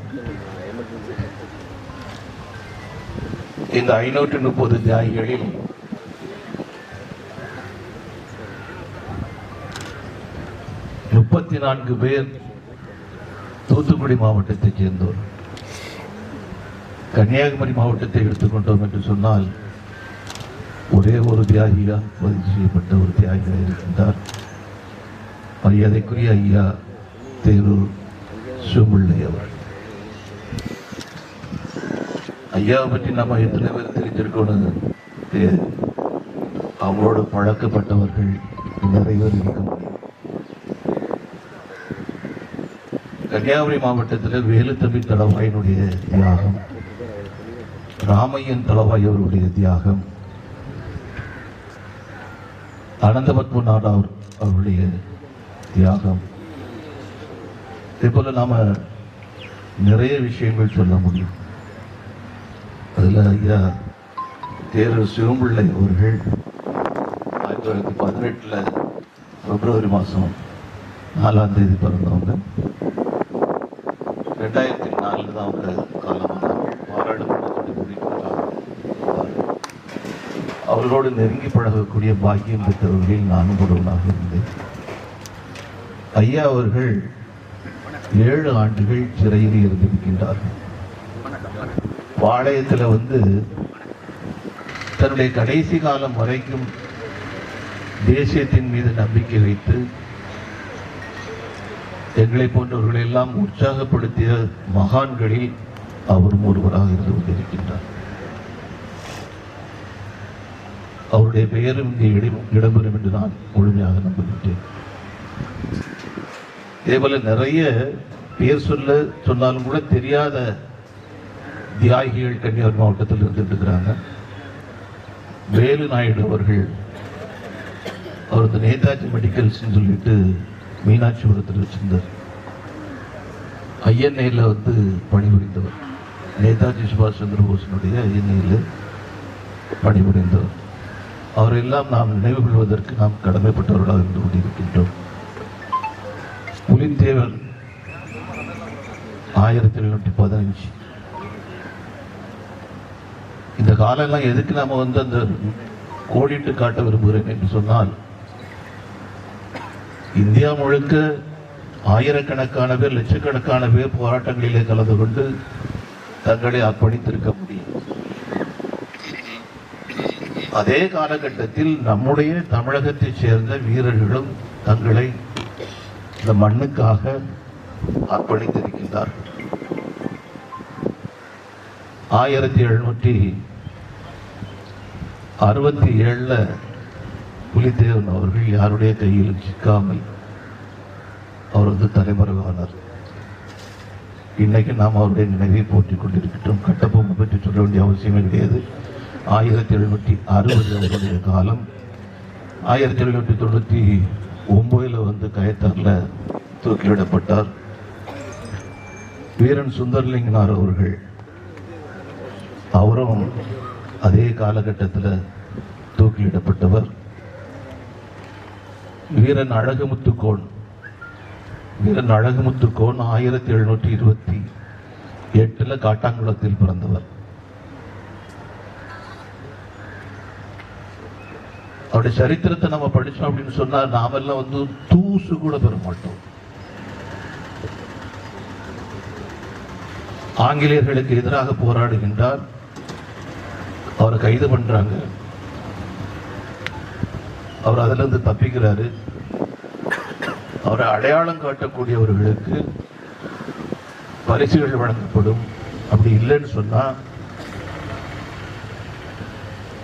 இந்த 530 தியாகிகளில் முப்பத்தி 34 பேர் தூத்துக்குடி மாவட்டத்தைச் சேர்ந்தோர். கன்னியாகுமரி மாவட்டத்தை எடுத்துக்கொண்டோம் என்று சொன்னால் ஒரே ஒரு தியாகியாக பதிவு செய்யப்பட்ட ஒரு தியாகியாக இருக்கின்றார். மரியாதைக்குரிய ஐயா தேரூர் சிவம்பிள்ளை அவர். ஐயாவை பற்றி நம்ம எத்தனை பேர் தெரிஞ்சிருக்கணும்? அவரோடு பழக்கப்பட்டவர்கள் நிறைய பேர் இருக்க முடியும். கன்னியாகுமரி மாவட்டத்தில் வேலுத்தம்பி தளவாயினுடைய தியாகம், ராமையன் தளவாய் அவருடைய தியாகம், அனந்தபத்மநாத அவருடைய தியாகம், இதேபோல நாம நிறைய விஷயங்கள் சொல்ல முடியும். அதில் ஐயா தேரூர் சிவம்பிள்ளை அவர்கள் 1918 பிப்ரவரி மாதம் 4ஆம் தேதி பிறந்தவங்க. 2004 தான் அவங்க காலமானார்கள். பாராளுமன்றத்தில் முடிக்கிறார். அவர்களோடு நெருங்கி பழகக்கூடிய பாக்கியம் பெற்றவர்களில் நானும் ஒருவனாக இருந்தேன். ஐயா அவர்கள் 7 ஆண்டுகள் சிறையில் இருந்திருக்கின்றார்கள். பாளையத்தில் தன்னுடைய கடைசி காலம் வரைக்கும் தேசியத்தின் மீது நம்பிக்கை வைத்து எங்களை போன்றவர்களை எல்லாம் உற்சாகப்படுத்திய மகான்களில் அவரும் ஒருவராக இருந்து கொண்டிருக்கின்றார். அவருடைய பெயரும் இங்கே இடம்பெறும் என்று நான் முழுமையாக நம்புகின்றேன். இதேபோல நிறைய பேர் சொன்னாலும் கூட தெரியாத தியாகிகள் கன்னியாகுமரி மாவட்டத்தில் இருந்துட்டு இருக்கிறாங்க. வேலு நாயுடு அவர்கள், அவரது நேதாஜி மெடிக்கல்ஸ் சொல்லிட்டு மீனாட்சிபுரத்தில் வச்சிருந்தார். ஐஎன்ஏல பணிபுரிந்தவர். நேதாஜி சுபாஷ் சந்திர போஸினுடைய ஐஎன்ஏல பணிபுரிந்தவர். அவரெல்லாம் நாம் நினைவு கொள்வதற்கு நாம் கடமைப்பட்டவர்களாக இருந்து கொண்டிருக்கின்றோம். புலித்தேவர் 1715. இந்த காலெல்லாம் எதுக்கு நாம அந்த கோடிட்டு காட்ட விரும்புகிறேன் என்று சொன்னால், இந்தியா முழுக்க ஆயிரக்கணக்கான பேர், லட்சக்கணக்கான பேர் போராட்டங்களிலே கலந்து கொண்டு தங்களை அர்ப்பணித்திருக்க முடியும். அதே காலகட்டத்தில் நம்முடைய தமிழகத்தைச் சேர்ந்த வீரர்களும் தங்களை இந்த மண்ணுக்காக அர்ப்பணித்திருக்கின்றார்கள். 1767 புலித்தேவன் அவர்கள் யாருடைய கையில் சிக்காமல் அவர் தலைமறைவானார். இன்னைக்கு நாம் அவருடைய நினைவை போற்றிக் கொண்டிருக்கின்றோம். கட்டபொம்மனை பற்றி சொல்ல வேண்டிய அவசியமே கிடையாது. 1760 அவருடைய காலம். 1799 கயத்தார்ல தூக்கிலிடப்பட்டார். வீரன் சுந்தரலிங்கனார் அவர்கள், அவரும் அதே காலகட்டத்தில் தூக்கிலிடப்பட்டவர். வீரன் அழகுமுத்துக்கோன் 1728 காட்டாங்குளத்தில் பிறந்தவர். அவருடைய சரித்திரத்தை நம்ம படிச்சோம் அப்படின்னு சொன்னா நாமெல்லாம் தூசு கூட பெற மாட்டோம். ஆங்கிலேயர்களுக்கு எதிராக போராடுகின்றார். அவரை கைது பண்றாங்க. அவர் அதுல இருந்து தப்பிக்கிறாரு. அவரை அடையாளம் காட்டக்கூடியவர்களுக்கு பரிசுகள் வழங்கப்படும். அப்படி இல்லைன்னு சொன்னா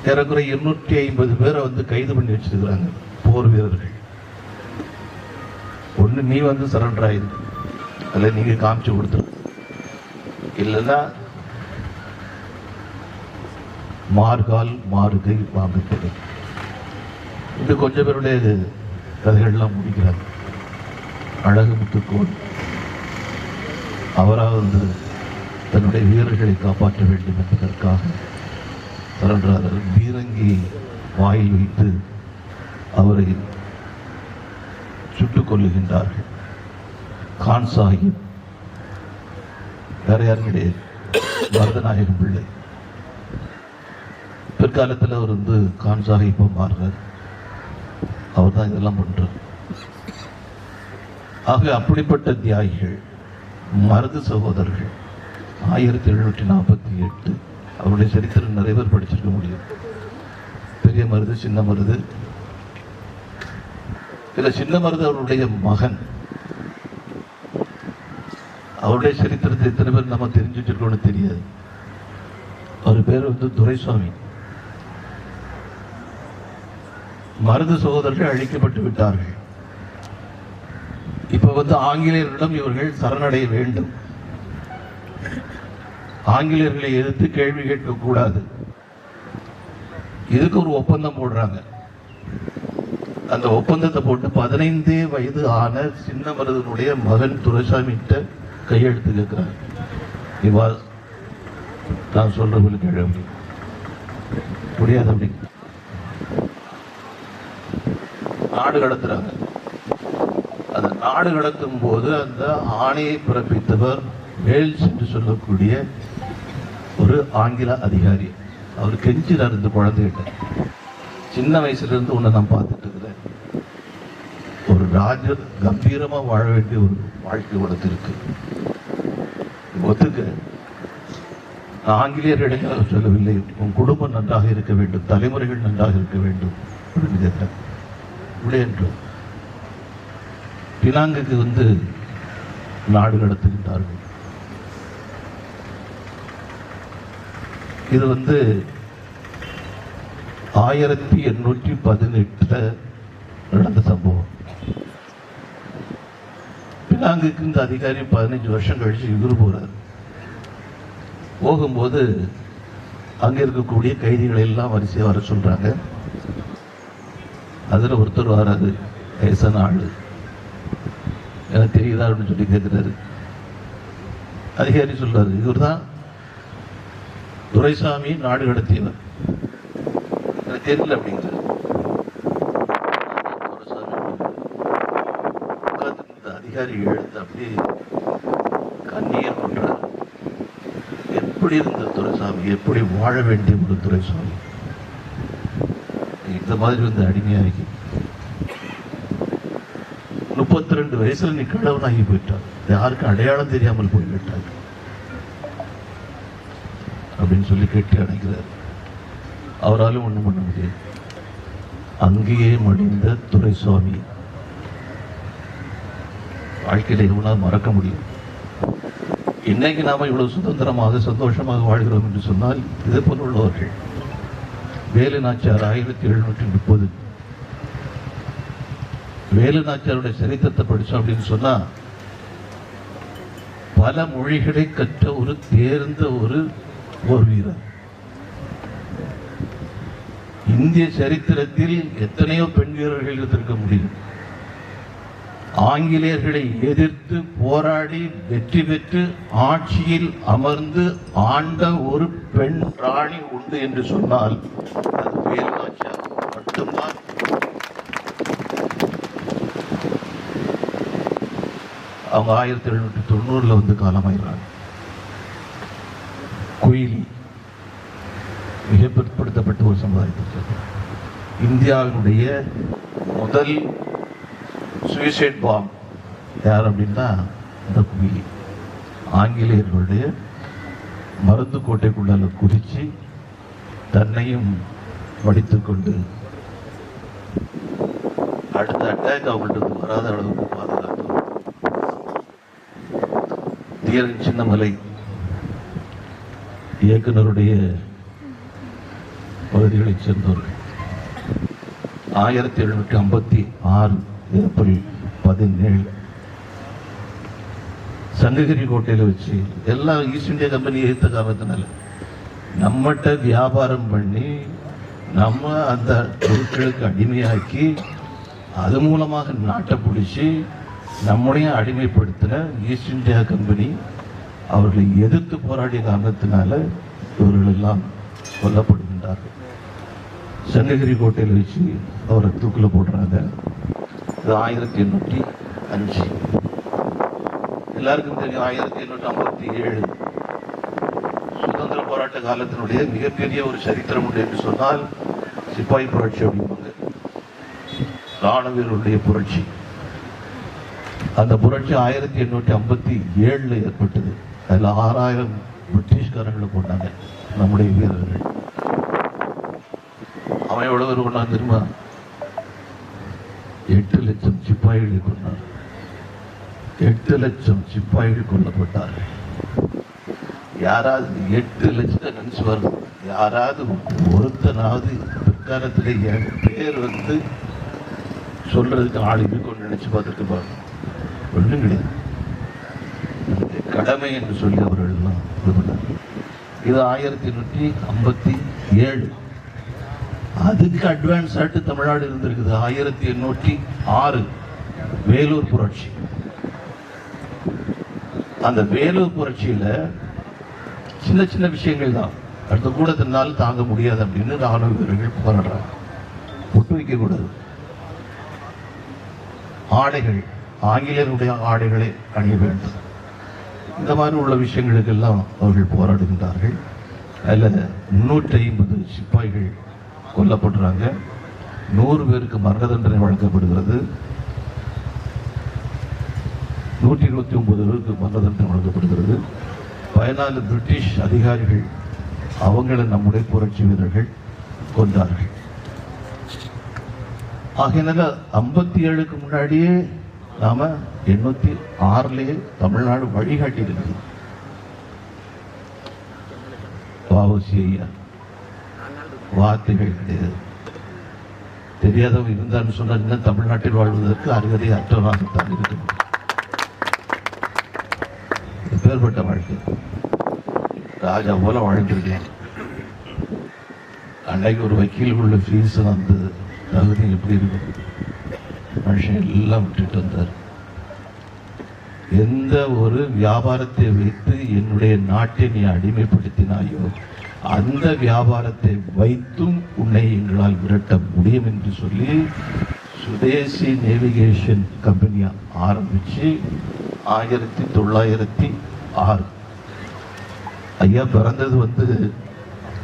ஏறக்குறைய 250 பேரை கைது பண்ணி வச்சிருக்கிறாங்க, போர் வீரர்கள். ஒண்ணு நீ சரண்டர் ஆயிரு, அல்ல நீங்க காமிச்சு கொடுத்துரு, இல்லைன்னா மார்கால் மாறுகை வாங்கப்படும். இது கொஞ்சம் பேருடைய கதைகள்லாம் முடிக்கிறாங்க. அழகுமுத்துக்கோன் அவராக தன்னுடைய வீரர்களை காப்பாற்ற வேண்டும் என்பதற்காக சரண்டராக பீரங்கி வாயில் வைத்து அவரை சுட்டுக் கொள்ளுகின்றார்கள். கான் சாஹிப் வேற யாரும் கிடையாது, பரதநாயகம் பிள்ளை. பிற்காலத்தில் அவர் வந்து கான் சாஹிப்பா மாறுறார். அவர் தான் இதெல்லாம் பண்றார். ஆக அப்படிப்பட்ட தியாகிகள் மருது சகோதரர்கள் 1748 அவருடைய சரித்திரம் நிறைய பேர் படிச்சிருக்க முடியும். பெரிய மருது, சின்ன மருது. இதுல சின்ன மருது அவருடைய மகன். அவருடைய சரித்திரத்தை எத்தனை பேர் நம்ம தெரிஞ்சு வச்சிருக்கோம்னு தெரியாது. அவர் பேர் வந்து துரைசாமி. மருது சகோதரர்கள் அழிக்கப்பட்டு விட்டார்கள். இப்ப வந்து ஆங்கிலேயர்களிடம் இவர்கள் சரணடைய வேண்டும். ஆங்கிலேயர்களை எதிர்த்து கேள்வி கேட்க கூடாது. இதுக்கு ஒரு ஒப்பந்தம் போடுறாங்க. அந்த ஒப்பந்தத்தை போட்டு 15 வயது ஆன சின்ன மருதனுடைய மகன் துரைசாமி கையெழுத்து கேட்கிறார். நான் சொல்றவங்களுக்கு கேள்வி முடியாது. அப்படி நாடு கடத்துறாங்க. அந்த நாடு கடத்தும் போது அந்த ஆணையை பிறப்பித்தவர் வேல்ஸ் என்று சொல்லக்கூடிய ஒரு ஆங்கில அதிகாரி. அவர் கெஞ்சினார் இந்த குழந்தைகிட்ட, சின்ன வயசுல இருந்து உன்னை நான் பார்த்துட்டு இருக்கிறேன், ஒரு ராஜர் கம்பீரமா வாழ வேண்டிய ஒரு வாழ்க்கை உனக்கு இருக்கு, ஒத்துக்க. ஆங்கிலேயர்களிடையே சொல்லவில்லை, உன் குடும்பம் நன்றாக இருக்க வேண்டும், தலைமுறைகள் நன்றாக இருக்க வேண்டும் என்று பினாங்குக்கு வந்து நாடு கடத்துகின்றார்கள். இது வந்து 1818 நடந்த சம்பவம். பினாங்குக்கு இந்த அதிகாரி 15 வருஷம் கழிச்சு இவரு போறார். போகும்போது அங்க இருக்கக்கூடிய கைதிகளை எல்லாம் வரிசையா வர சொல்றாங்க. அதுல ஒருத்தர் வராது, வயசான ஆளு. எனக்கு தெரியுதா அப்படின்னு சொல்லி கேட்கிறாரு. அதிகாரி சொல்றாரு, இவர் தான் துரைசாமி நாடு கடத்தியவர். எனக்கு தெரியல அப்படிங்கிறார். இந்த அதிகாரி எழுந்து அப்படியே கண்ணீர் பண்றார். எப்படி இருந்த துரைசாமி, எப்படி வாழ வேண்டிய ஒரு துரைசாமி, இந்த மாதிரி வந்து அடிமையாகி 32 வயசுல நீ கடவுனாகி போயிட்டார், யாருக்கும் அடையாளம் தெரியாமல் போய்விட்டார் அப்படின்னு சொல்லி கேட்டு அடைக்கிறார். அவராலும் ஒண்ணும் பண்ண முடியாது. அங்கேயே மடிந்த துரைசாமி வாழ்க்கையில எவ்வளவு மறக்க முடியும். இன்னைக்கு நாம இவ்வளவு சுதந்திரமாக சந்தோஷமாக வாழ்கிறோம் என்று சொன்னால் இதே போல உள்ளவர்கள். வேலு நாச்சியார் 1730 வேலு நாச்சியாருடைய சரித்திரத்தை படிச்சோம் அப்படின்னு சொன்னா பல மொழிகளை கற்ற ஒரு தேர்ந்த ஒரு வீரர். இந்திய சரித்திரத்தில் எத்தனையோ பெண் வீரர்கள் இருந்திருக்க முடியும். ஆங்கிலேயர்களை எதிர்த்து போராடி வெற்றி பெற்று ஆட்சியில் அமர்ந்து ஆண்ட ஒரு பெண் ராணி உண்டு என்று சொன்னால் அது வேலு நாச்சியார் மட்டும்தான். அவங்க 1790 வந்து காலமாயிறாங்க. குயிலி மிக பிற்படுத்தப்பட்ட ஒரு சமுதாயத்திற்கு இந்தியாவினுடைய முதல் சூசைட் பாம் யார் அப்படின்னா இந்த குயிலி. ஆங்கிலேயர்களுடைய மருந்து கோட்டைக்குள்ளால குதிச்சு தன்னையும் வடித்துக் கொண்டு அடுத்த அட்டாக் அவங்கள்ட்ட வராத அளவுக்கு பாதுகாத்து தீரன் சின்னமலை இயக்குனருடைய பகுதிகளைச் சேர்ந்தவர்கள் 1756 ஏப்ரல் 17 சங்ககிரி கோட்டையில வச்சு எல்லாம் ஈஸ்ட் இந்தியா கம்பெனி ஏற்ற காரணத்தினால நம்மகிட்ட வியாபாரம் பண்ணி நம்ம அந்த பொருட்களுக்கு அடிமையாக்கி அது மூலமாக நாட்டை பிடிச்சி நம்முடைய அடிமைப்படுத்தின ஈஸ்ட் இந்தியா கம்பெனி அவர்களை எதிர்த்து போராடிய காரணத்தினால இவர்கள் எல்லாம் கொல்லப்படுகின்றார்கள். சங்ககிரி கோட்டையில் வச்சு அவரை தூக்கில் போடுறாங்க. இது 1805. எல்லாருக்கும் தெரியும் 1857 சுதந்திர போராட்ட போராட்ட காலத்தினுடைய மிகப்பெரிய ஒரு சரித்திரம் உண்டு என்று சொன்னால் சிப்பாய் புரட்சி அப்படிம்பாங்க. ராணுவ வீரர்களுடைய புரட்சி. அந்த புரட்சி 1857 ஏற்பட்டது. அதில் 6000 பிரிட்டிஷ்காரங்களை கொண்டாங்க நம்முடைய வீரர்கள். அவன் எவ்வளவு பேர் கொண்டான் தெரியுமா? 8 லட்சம் சிப்பாய்களை கொண்டார். 8 லட்சம் சிப்பாய்கள் கொல்லப்பட்டார்கள். யாராவது 8 லட்சத்தை நினைச்சு வரும், யாராவது ஒருத்தனாவது பிற்காலத்தில் என் பேர் வந்து சொல்றதுக்கு ஆள் இருக்குன்னு நினைச்சு பார்த்துட்டு பாருங்க. ஒன்றும் கிடையாது. கடமை என்று சொல்லி அவர்கள் எல்லாம் இது பண்ணார். இது 1857. அதுக்கு அட்வான்ஸ் ஆட்டு தமிழ்நாடு இருந்திருக்குது. 1806 வேலூர் புரட்சி. அந்த வேலூர் புரட்சியில சின்ன சின்ன விஷயங்கள் தான், அடுத்த கூட தன்னால் தாங்க முடியாது அப்படின்னு ராணுவ வீரர்கள் போராடுறாங்க. ஒட்டு வைக்க கூடாது, ஆடைகள் ஆங்கிலேயருடைய ஆடைகளை அணிய வேண்டும், இந்த மாதிரி உள்ள விஷயங்களுக்கெல்லாம் அவர்கள் போராடுகின்றார்கள். அதில் 350 சிப்பாய்கள் கொல்லப்படுறாங்க. 100 பேருக்கு மரண தண்டனை வழங்கப்படுகிறது. 129 பேருக்கு மரண தண்டனை வழங்கப்படுகிறது. 14 பிரிட்டிஷ் அதிகாரிகள் அவங்களை நம்முடைய புரட்சி வீரர்கள் கொண்டார்கள். ஆகையினால 57க்கு முன்னாடியே நாம 806 தமிழ்நாடு வழிகாட்டி இருக்கு. வ.உ.சி. ஐயா வார்த்தைகள் கிடையாது. தெரியாதவங்க இருந்தான்னு சொன்னா தமிழ்நாட்டில் வாழ்வதற்கு அருகதை அற்றவராகத்தான் இருக்கணும். பேர்பட்ட வாழ்க்கை ராஜா போல வாழ்ந்திருக்கேன். அன்னைக்கு ஒரு வக்கீல் உள்ள ஃபீஸ் வந்து தகுதி எப்படி இருக்கும்? மனுஷன் எல்லாம் விட்டுட்டு வந்தார். எந்த ஒரு வியாபாரத்தை வைத்து என்னுடைய நாட்டை நீ அடிமைப்படுத்தினாயோ அந்த வியாபாரத்தை வைத்தும் உன்னை எங்களால் விரட்ட முடியும் என்று சொல்லி சுதேசி நேவிகேஷன் கம்பெனியை ஆரம்பிச்சு 1906. ஐயா பிறந்தது வந்து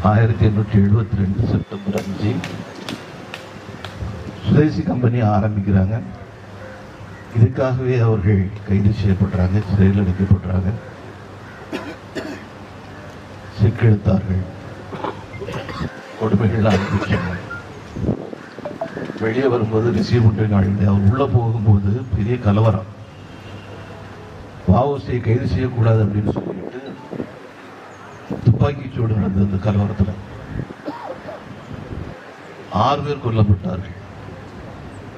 1872 செப்டம்பர் 5. சுதேசி கம்பெனி ஆரம்பிக்கிறாங்க. இதுக்காகவே அவர்கள் கைது செய்யப்படுறாங்க, சிறையில் அடைக்கப்படுறாங்க, சிக்கெழுத்தார்கள், கொடுமைகள் ஆரம்பிச்சாங்க. வெளியே வரும்போது ரிசீவ் பண்றீங்க. அவர் உள்ள போகும்போது பெரிய கலவரம். வ.உ.சி. கைது செய்யக்கூடாது அப்படின்னு சொல்லிட்டு துப்பாக்கி சூடு நடந்தது. அந்த கலவரத்தில் 6 பேர் கொல்லப்பட்டார்கள்.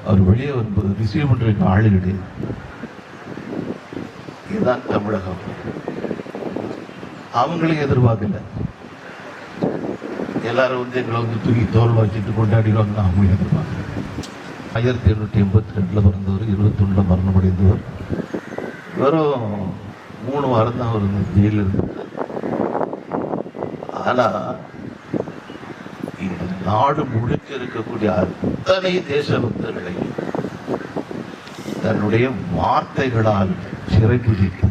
அவர் வெளியே வரும்போது ரிசீவ் பண்றதுக்கு ஆளு கிடையாது. இதுதான் தமிழகம். அவங்களையும் எதிர்பார்க்கல. எல்லாரும் வந்து எங்களை வந்து தூக்கி தோல் வச்சுட்டு கொண்டாடிடுவாங்க. அவங்களையும் எதிர்பார்க்கல. 1882 பிறந்தவர், 21 மரணமடைந்தவர். வெறும் 3 வாரம் தான் அவர் ஜெயிலில் இருந்தார். ஆனா இந்த நாடு முழுக்க இருக்கக்கூடிய அத்தனை தேசபக்தர்களை தன்னுடைய வார்த்தைகளால் சிறைபிடித்து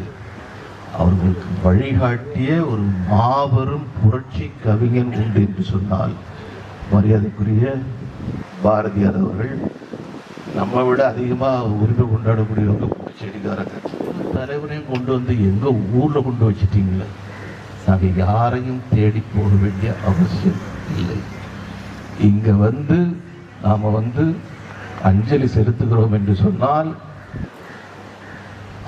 அவர்களுக்கு வழிகாட்டிய ஒரு மாபெரும் புரட்சி கவிஞன் உண்டு என்று சொன்னால் மரியாதைக்குரிய பாரதியார் அவர்கள். நம்ம விட அதிகமா உரிமை கொண்டாடக்கூடியவங்க செடிக்காரங்க. தலைவரையும் கொண்டு வந்து எங்க ஊர்ல கொண்டு வச்சிட்டீங்களே, நாங்க யாரையும் தேடி போக வேண்டிய அவசியம் இல்லை. இங்க வந்து நாம வந்து அஞ்சலி செலுத்துகிறோம் என்று சொன்னால்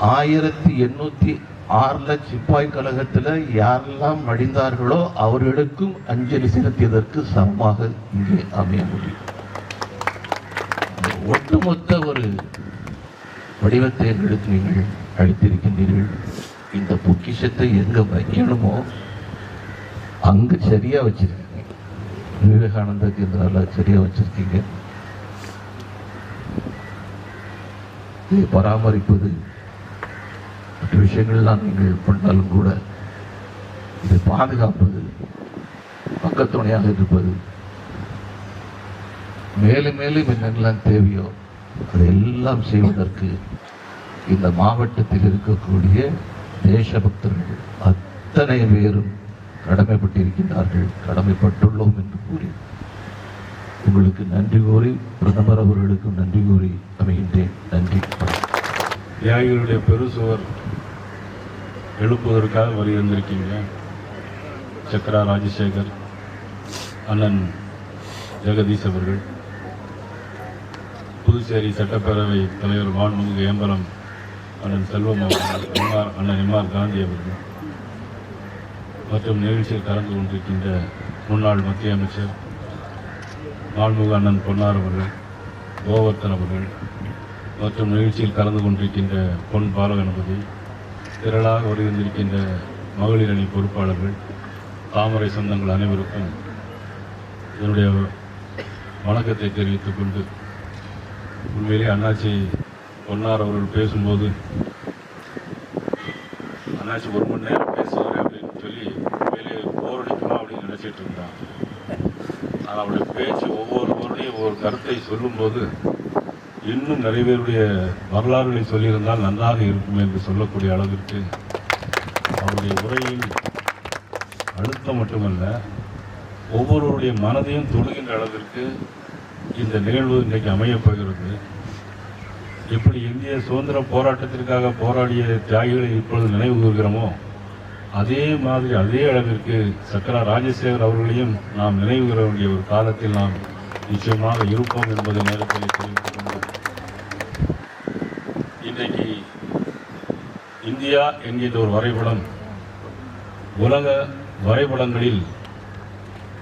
1806 சிப்பாய் கழகத்தில் யாரெல்லாம் மடிந்தார்களோ அவர்களுக்கும் அஞ்சலி செலுத்தியதற்கு சமமாக இங்கே அமைய முடியும். ஒட்டுமொத்த ஒரு வடிவத்தை எங்களுக்கு நீங்கள் அளித்திருக்கின்றீர்கள். இந்த பொக்கிஷத்தை எங்க வைக்கணுமோ அங்கு சரியா வச்சிருக்கீங்க. விவேகானந்தா கேந்திரால சரியா வச்சிருக்கீங்க. இதை பராமரிப்பது மற்ற விஷயங்கள்லாம் நீங்கள் பண்ணாலும் கூட இதை பாதுகாப்பது, பக்கத்துணையாக இருப்பது, மேலும் மேலும் என்னெல்லாம் தேவையோ அதையெல்லாம் செய்வதற்கு இந்த மாவட்டத்தில் இருக்கக்கூடிய தேசபக்தர்கள் அத்தனை பேரும் கடமைப்பட்டிருக்கிறார்கள், கடமைப்பட்டுள்ளோம் என்று கூறி உங்களுக்கு நன்றி கூறி பிரதமர் அவர்களுக்கும் நன்றி கூறி அமைகின்றேன். நன்றி. தியாகிகளுடைய பெருசுவர் எழுப்புவதற்காக வருகின்றிருக்கீங்க சக்கரா ராஜசேகர் அண்ணன் ஜெகதீஷ் அவர்கள், புதுச்சேரி சட்டப்பேரவை தலைவர் மாண்புமிகு ஏம்பலம் அண்ணன் செல்வம் அவர்கள், அண்ணன் எம்ஆர் காந்தி அவர்கள் மற்றும் நிகழ்ச்சியில் கலந்து கொண்டிருக்கின்ற முன்னாள் மத்திய அமைச்சர் மாண்புமிகு அண்ணன் பொன்னார் அவர்கள், கோவர்த்தன் அவர்கள் மற்றும் நிகழ்ச்சியில் கலந்து கொண்டிருக்கின்ற பொன் பாலகணபதி, திரளாக வருகின்றிருக்கின்ற மகளிர் அணி பொறுப்பாளர்கள், தாமரை சொந்தங்கள் அனைவருக்கும் என்னுடைய வணக்கத்தை தெரிவித்துக் கொண்டு, உண்மையிலே அண்ணாச்சி பொன்னார் அவர்கள் பேசும்போது அண்ணாச்சி 1 மணி நேரம் பேசுவார் அப்படின்னு சொல்லி உண்மையிலே போரடிக்குமா அப்படின்னு நினைச்சிட்டு இருந்தான். ஆனால் அவருடைய பேச்சு ஒவ்வொரு ஒவ்வொரு கருத்தை சொல்லும்போது இன்னும் நிறைய பேருடைய வரலாறுகளை சொல்லியிருந்தால் நன்றாக இருக்கும் என்று சொல்லக்கூடிய அளவிற்கு அவருடைய உரையின் அழுத்தம் மட்டுமல்ல, ஒவ்வொருவருடைய மனதையும் தொடுகின்ற அளவிற்கு இந்த நிகழ்வு இன்றைக்கு அமையப் போகிறது. எப்படி இந்திய சுதந்திர போராட்டத்திற்காக போராடிய தியாகிகளை இப்பொழுது நினைவு கூறுகிறோமோ, அதே மாதிரி அதே அளவிற்கு சக்கரா ராஜசேகர் அவர்களையும் நாம் நினைவு கூற வேண்டிய ஒரு காலத்தில் நாம் நிச்சயமாக இருப்போம் என்பதை நேரத்தில் தெரிவித்துக் கொண்டு, இன்றைக்கு இந்தியா என்கின்ற ஒரு வரைபடம் உலக வரைபடங்களில்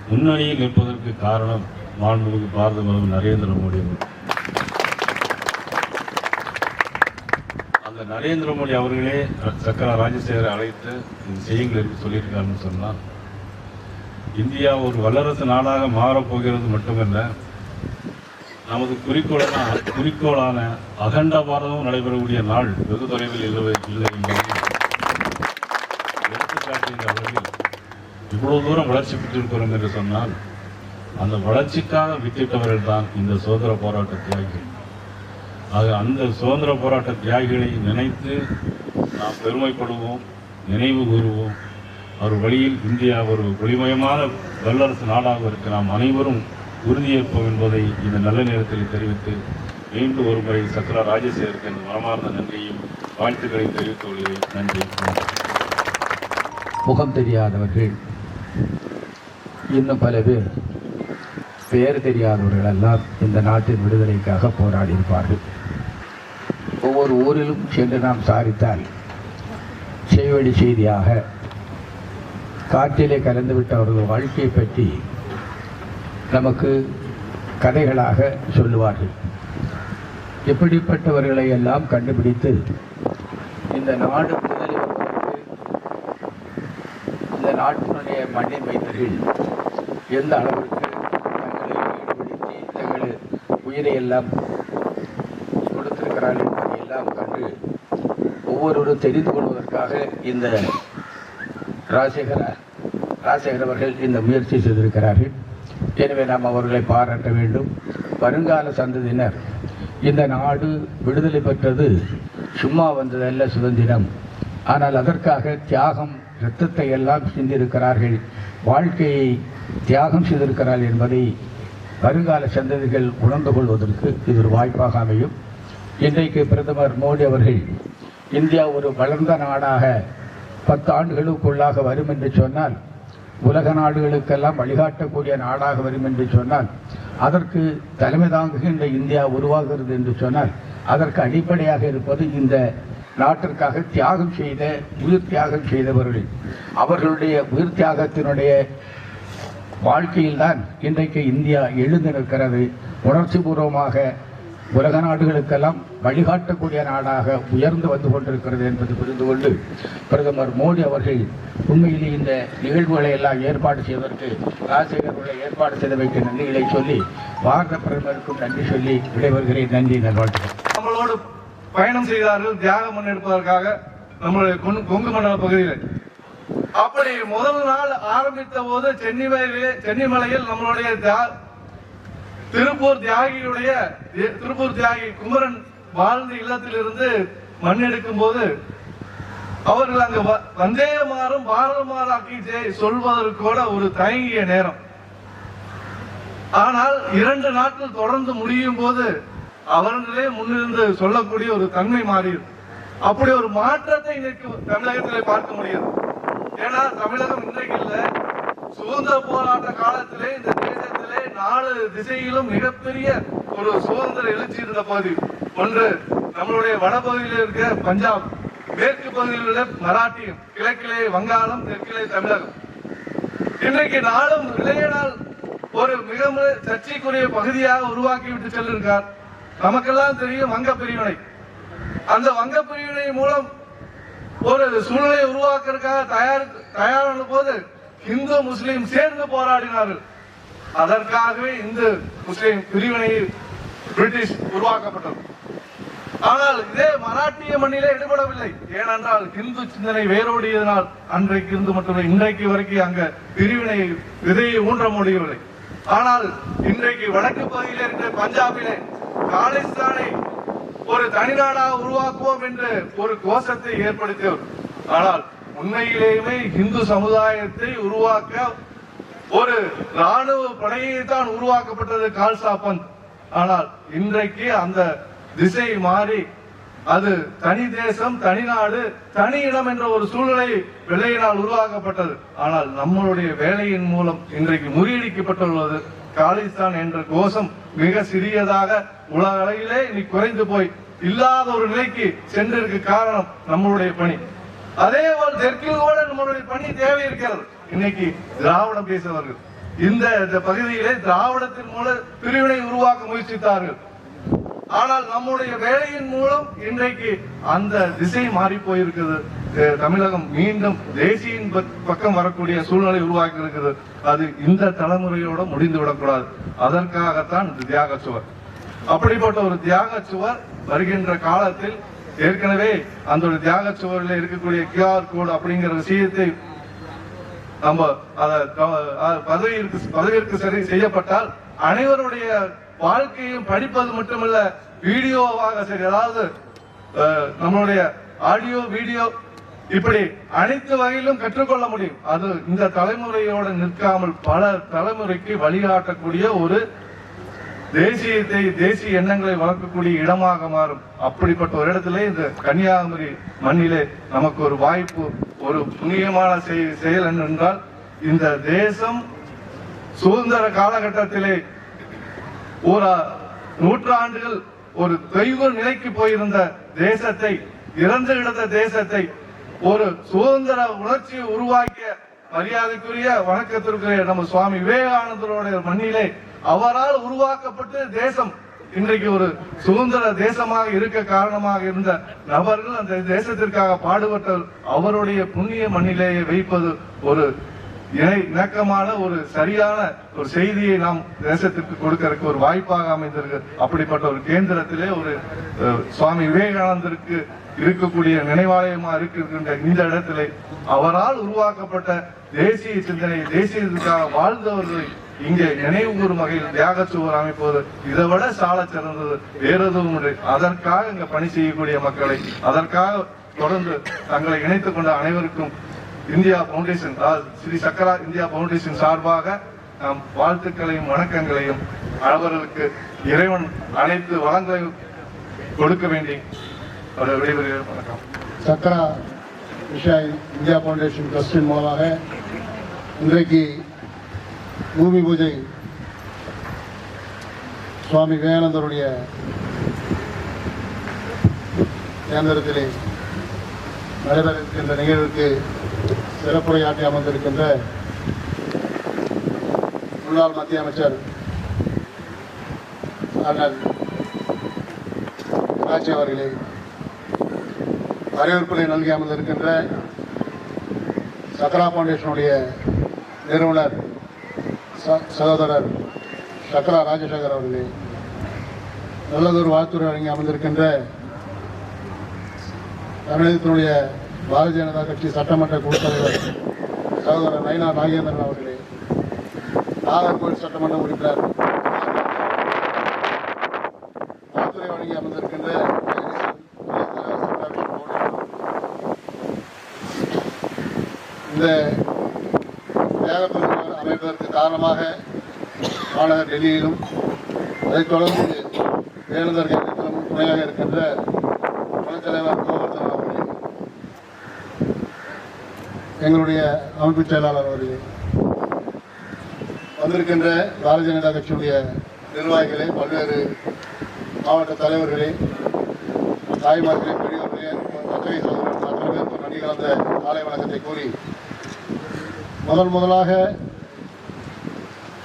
முன்னணியில் நிற்பதற்கு காரணம் மாண்புமிகு பாரத பிரதமர் நரேந்திர மோடி அவர்கள். அந்த நரேந்திர மோடி அவர்களே சக்கரா ராஜசேகரை அழைத்து இந்த செய்யுங்கள் என்று சொல்லியிருக்காருன்னு சொன்னால், இந்தியா ஒரு வல்லரசு நாடாக மாறப்போகிறது மட்டுமல்ல, நமது குறிக்கோளான அகண்ட பாரதமும் நடைபெறக்கூடிய நாள் வெகு தொலைவில் இல்லை என்பதை எடுத்துக்காட்டுகின்ற அளவில் இவ்வளவு தூரம் வளர்ச்சி பெற்றிருக்கிறோம் என்று சொன்னால், அந்த வளர்ச்சிக்காக வித்திட்டவர்கள் தான் இந்த சுதந்திர போராட்ட தியாகிகள். ஆக அந்த சுதந்திர போராட்ட தியாகிகளை நினைத்து நாம் பெருமைப்படுவோம், நினைவு கூறுவோம். அவர் வழியில் இந்தியா ஒரு ஒளிமயமான வல்லரசு நாடாக இருக்க நாம் அனைவரும் உறுதியேற்போம் என்பதை இந்த நல்ல நேரத்தில் தெரிவித்து, மீண்டும் ஒரு முறை சக்கரா ராஜசேகருக்கு இந்த மனமார்ந்த நன்றியும் வாழ்த்துக்களையும் தெரிவித்துக் கொள்கிறேன். நன்றி. முகம் தெரியாதவர்கள் இன்னும் பல பேர், பெயர் தெரியாதவர்கள் எல்லாம் இந்த நாட்டின் விடுதலைக்காக போராடி இருப்பார்கள். ஒவ்வொரு ஊரிலும் சென்று நாம் சாதித்தால் செய்வழி செய்தியாக காற்றிலே கலந்துவிட்ட அவர்கள் வாழ்க்கையை பற்றி நமக்கு கதைகளாக சொல்லுவார்கள். எப்படிப்பட்டவர்களை எல்லாம் கண்டுபிடித்து இந்த நாடு விடுதலை இந்த நாட்டினுடைய மண்ணின் மைந்தர்கள் எந்த அளவிற்கு தங்களை ஈடுபடுத்தி தங்கள் உயிரை எல்லாம் கொடுத்திருக்கிறார்கள் என்பதை எல்லாம் கண்டு ஒவ்வொருவரும் தெரிந்து கொள்வதற்காக இந்த ராஜசேகர் அவர்கள் இந்த முயற்சி செய்திருக்கிறார்கள். எனவே நாம் அவர்களை பாராட்ட வேண்டும். வருங்கால சந்ததியினர், இந்த நாடு விடுதலை பெற்றது சும்மா வந்ததல்ல சுதந்திரம், ஆனால் அதற்காக தியாகம், இரத்தத்தை எல்லாம் சிந்திருக்கிறார்கள், வாழ்க்கையை தியாகம் செய்திருக்கிறார்கள் என்பதை வருங்கால சந்ததிகள் உணர்ந்து கொள்வதற்கு இது ஒரு வாய்ப்பாக அமையும். இன்றைக்கு பிரதமர் மோடி அவர்கள் இந்தியா ஒரு வளர்ந்த நாடாக 10 ஆண்டுகளுக்குள்ளாக வரும் என்று சொன்னால், உலக நாடுகளுக்கெல்லாம் வழிகாட்டக்கூடிய நாடாக வரும் என்று சொன்னால், அதற்கு தலைமை தாங்குகின்ற இந்தியா உருவாகிறது என்று சொன்னால், அதற்கு அடிப்படையாக இருப்பது இந்த நாட்டிற்காக தியாகம் செய்த, உயிர் தியாகம் செய்தவர்கள். அவர்களுடைய உயிர் தியாகத்தினுடைய வாழ்க்கையில்தான் இன்றைக்கு இந்தியா எழுந்து நிற்கிறது. உணர்ச்சி பூர்வமாக உலக நாடுகளுக்கெல்லாம் வழிகாட்டக்கூடிய நாடாக உயர்ந்து வந்து கொண்டிருக்கிறது என்பது புரிந்து கொண்டு, பிரதமர் மோடி அவர்கள் உண்மையிலே இந்த நிகழ்வுகளை எல்லாம் ஏற்பாடு செய்வதற்கு ராஜசேகர் ஏற்பாடு செய்தவைக்கு நன்றிகளை சொல்லி, பாரத பிரதமருக்கும் நன்றி சொல்லி விடைபெறுகிறேன். நன்றி, நல்வாழ்த்துக்கள். நம்மளோடு பயணம் செய்தார்கள் தியாகம் முன்னெடுப்பதற்காக நம்மளுடைய கொங்கு மண்டல பகுதியில். அப்படி முதல் நாள் ஆரம்பித்த போது சென்னிமலையில் நம்மளுடைய திருப்பூர் தியாகி குமரன் வாழ்ந்த இல்லத்திலிருந்து மண் எடுக்கும் போது அவர்கள் அங்கு வந்தே மாறும் பாரத மாதாக்கி சொல்வதற்கு கூட ஒரு தயங்கிய நேரம். ஆனால் 2 நாட்கள் தொடர்ந்து முடியும் போது அவர்களே முன்னிருந்து சொல்லக்கூடிய ஒரு தன்மை மாறியது. அப்படி ஒரு மாற்றத்தை இன்னைக்கு தமிழகத்திலே பார்க்க முடியாது. ஏன்னா தமிழகம் இன்றைக்கு இல்ல, சுதந்திர போராட்ட காலத்திலே இந்த தேசத்திலே 4 திசையிலும் மிகப்பெரிய ஒரு சுதந்திர எழுச்சி இருந்த பகுதி. ஒன்று நம்மளுடைய வடபகுதியில் இருக்க பஞ்சாப், மேற்கு பகுதியில் உள்ள மராட்டியம், கிழக்கிலே வங்காளம், தெற்கிலே தமிழகம். இன்றைக்கு நாளும் இளையனால் ஒரு மிக சர்ச்சைக்குரிய பகுதியாக உருவாக்கி விட்டு செல்லிருக்கார். நமக்கெல்லாம் தெரியும் வங்க பிரிவினை. அந்த வங்க பிரிவினை மூலம் ஒரு சூழ்நிலை உருவாக்குறதுக்காக தயாரான போது இந்து முஸ்லீம் சேர்ந்து போராடினார்கள். அதற்காகவே இந்து முஸ்லீம் பிரிவினை பிரிட்டிஷ் உருவாக்கப்பட்டது. ஆனால் இதே மராட்டிய மண்ணிலே ஈடுபடவில்லை. ஏனென்றால் இந்து சிந்தனை வேரோடியதனால் அன்றைக்கு இருந்து மட்டுமே இன்றைக்கு வரைக்கும் அங்க பிரிவினை விதையை ஊன்ற முடியவில்லை. ஆனால் இன்றைக்கு வடக்கு பகுதியில் இருக்கிற பஞ்சாபிலே காலிஸ்தானை ஒரு தனிநாடாக உருவாக்குவோம் என்று ஒரு கோஷத்தை ஏற்படுத்தியவர். ஆனால் உண்மையிலேயுமே இந்து சமுதாயத்தை உருவாக்க ஒரு ராணுவ படையை தான் உருவாக்கப்பட்டது கால்சா பந்த். ஆனால் இன்றைக்கு அந்த திசை மாறி அது தனி தேசம், தனி நாடு, தனி இடம் என்ற ஒரு சூழ்நிலை வெள்ளையினால் உருவாக்கப்பட்டது. ஆனால் நம்மளுடைய வேலையின் மூலம் இன்றைக்கு முறியடிக்கப்பட்டுள்ளது. காலிஸ்தான் என்ற கோஷம் மிக சிறியதாக உலக அளவிலே இன்னைக்கு குறைந்து போய் இல்லாத ஒரு நிலைக்கு சென்றிருக்கு. காரணம் நம்மளுடைய பணி. அதே போல் தெற்கில் கூட நம்மளுடைய பணி தேவை இருக்கிறது. இன்னைக்கு திராவிடம் பேசுவார்கள். இந்த பகுதியிலே திராவிடத்தின் மூலம் பிரிவினை உருவாக்க முயற்சித்தார்கள். ஆனால் நம்முடைய வேலையின் மூலம் இன்றைக்கு அந்த திசை மாறி போயிருக்கிறது. தமிழகம் மீண்டும் தேசியின் பக்கம் வரக்கூடிய சூழ்நிலை உருவாக்கி இருக்கிறது. அது இந்த தலைமுறையோட முடிந்து விடக்கூடாது. அதற்காகத்தான் இந்த தியாக சுவர். அப்படிப்பட்ட ஒரு தியாக சுவர் வருகின்ற காலத்தில் ஏற்கனவே அந்த தியாக சுவரில் இருக்கக்கூடிய QR கோடு அப்படிங்கிற விஷயத்தை நம்ம பதவியிற்கு சரி செய்யப்பட்டால் அனைவருடைய வாழ்க்கையும் படிப்பது மட்டுமல்ல, வீடியோவாக சரி, அதாவது நம்மளுடைய ஆடியோ வீடியோ இப்படி அனைத்து வகையிலும் கற்றுக்கொள்ள முடியும். அது இந்த தலைமுறையோடு நிற்காமல் பல தலைமுறைக்கு வழிகாட்டக்கூடிய ஒரு தேசியத்தை, தேசிய எண்ணங்களை வளர்க்கக்கூடிய இடமாக மாறும். அப்படிப்பட்ட ஒரு இடத்திலே இந்த கன்னியாகுமரி மண்ணிலே நமக்கு ஒரு வாய்ப்பு, ஒரு புண்ணியமான செயல் என்னென்றால், இந்த தேசம் சுதந்திர காலகட்டத்திலே ஒரு 100 ஆண்டுகள் ஒரு தெய்வ நிலைக்கு போயிருந்த தேசத்தை, இறந்து கிடந்த தேசத்தை ஒரு சுதந்திர உணர்ச்சியை உருவாக்கிய மரியாதைக்குரிய வணக்கத்திற்குரிய நம்ம சுவாமி விவேகானந்தருடைய மண்ணிலே அவரால் உருவாக்கப்பட்டு தேசம் இன்றைக்கு ஒரு சுதந்திர தேசமாக இருக்க காரணமாக இருந்த நபர்கள் அந்த தேசத்திற்காக பாடுபட்ட அவருடைய புண்ணிய மண்ணிலேயே வைப்பது ஒரு இணக்கமான ஒரு சரியான ஒரு செய்தியை நாம் தேசத்திற்கு கொடுக்கறதுக்கு ஒரு வாய்ப்பாக அமைந்திருக்கு. அப்படிப்பட்ட ஒரு கேந்திரத்திலே ஒரு சுவாமி விவேகானந்தருக்கு இருக்கக்கூடிய நினைவாலயமா இருக்கின்ற இந்த இடத்திலே அவரால் உருவாக்கப்பட்ட தேசிய சிந்தனை, தேசியத்துக்காக வாழ்ந்தவர்களை இங்கே நினைவு கூறும் வகையில் தியாக சுவர் அமைப்பது இதை விட சால சிறந்தது வேற எதுவும் இல்லை. அதற்காக இங்க பணி செய்யக்கூடிய மக்களை, அதற்காக தொடர்ந்து தங்களை இணைத்துக் கொண்ட அனைவருக்கும் இந்தியா பவுண்டேஷன், ஸ்ரீ சக்கரா இந்தியா பவுண்டேஷன் சார்பாக நாம் வாழ்த்துக்களையும் வணக்கங்களையும் அவர்களுக்கு இறைவன் அனைத்து வளங்களையும் கொடுக்க வேண்டி விடைபெறுகிறேன். வணக்கம். சக்கரா விஷயா இந்தியா பவுண்டேஷன் ட்ரஸ்டின் மூலமாக இன்றைக்கு பூமி பூஜை சுவாமி விவேகானந்தருடைய கேந்திரத்திலே நடைபெற இருக்கின்ற நிகழ்வுக்கு சிறப்புரையாற்றி அமர்ந்திருக்கின்ற முன்னாள் மத்திய அமைச்சர் அண்ணன் ராஜி அவர்களே, வரவேற்புரை நல்கி அமர்ந்திருக்கின்ற சக்கரா பவுண்டேஷனுடைய நிறுவனர் சகோதரர் சக்கரா ராஜசேகர் அவர்களே, நல்லதொரு வாழ்த்துறை வழங்கி அமர்ந்திருக்கின்ற தமிழகத்தினுடைய பாரதிய ஜனதா கட்சி சட்டமன்ற குழு தலைவர் சகோதரர் நயினா நாகேந்திரன் அவர்களே, நாகர்கோவில் சட்டமன்ற உறுப்பினர் வாழ்த்துறை வழங்கி அமர்ந்திருக்கின்ற இந்த தியாகப்பெருமை அமைப்பதற்கு காரணமாக மாநகர் டெல்லியிலும் அதைத் தொடர்ந்து வேலுந்தர் கேந்திரத்திலும் துணையாக இருக்கின்ற துணைத் தலைவர் கோவர்தன் அவர்களே, எங்களுடைய அமைப்பு செயலாளர் அவர்களே, வந்திருக்கின்ற பாரதிய ஜனதா கட்சியுடைய நிர்வாகிகளே, பல்வேறு மாவட்ட தலைவர்களே, தாய்மார்களே, பெரியவர்களே, அத்தனை சகோதரர்கள் அத்தனை பேருக்கு நன்றி கலந்த காலை வணக்கத்தை கூறி முதலாக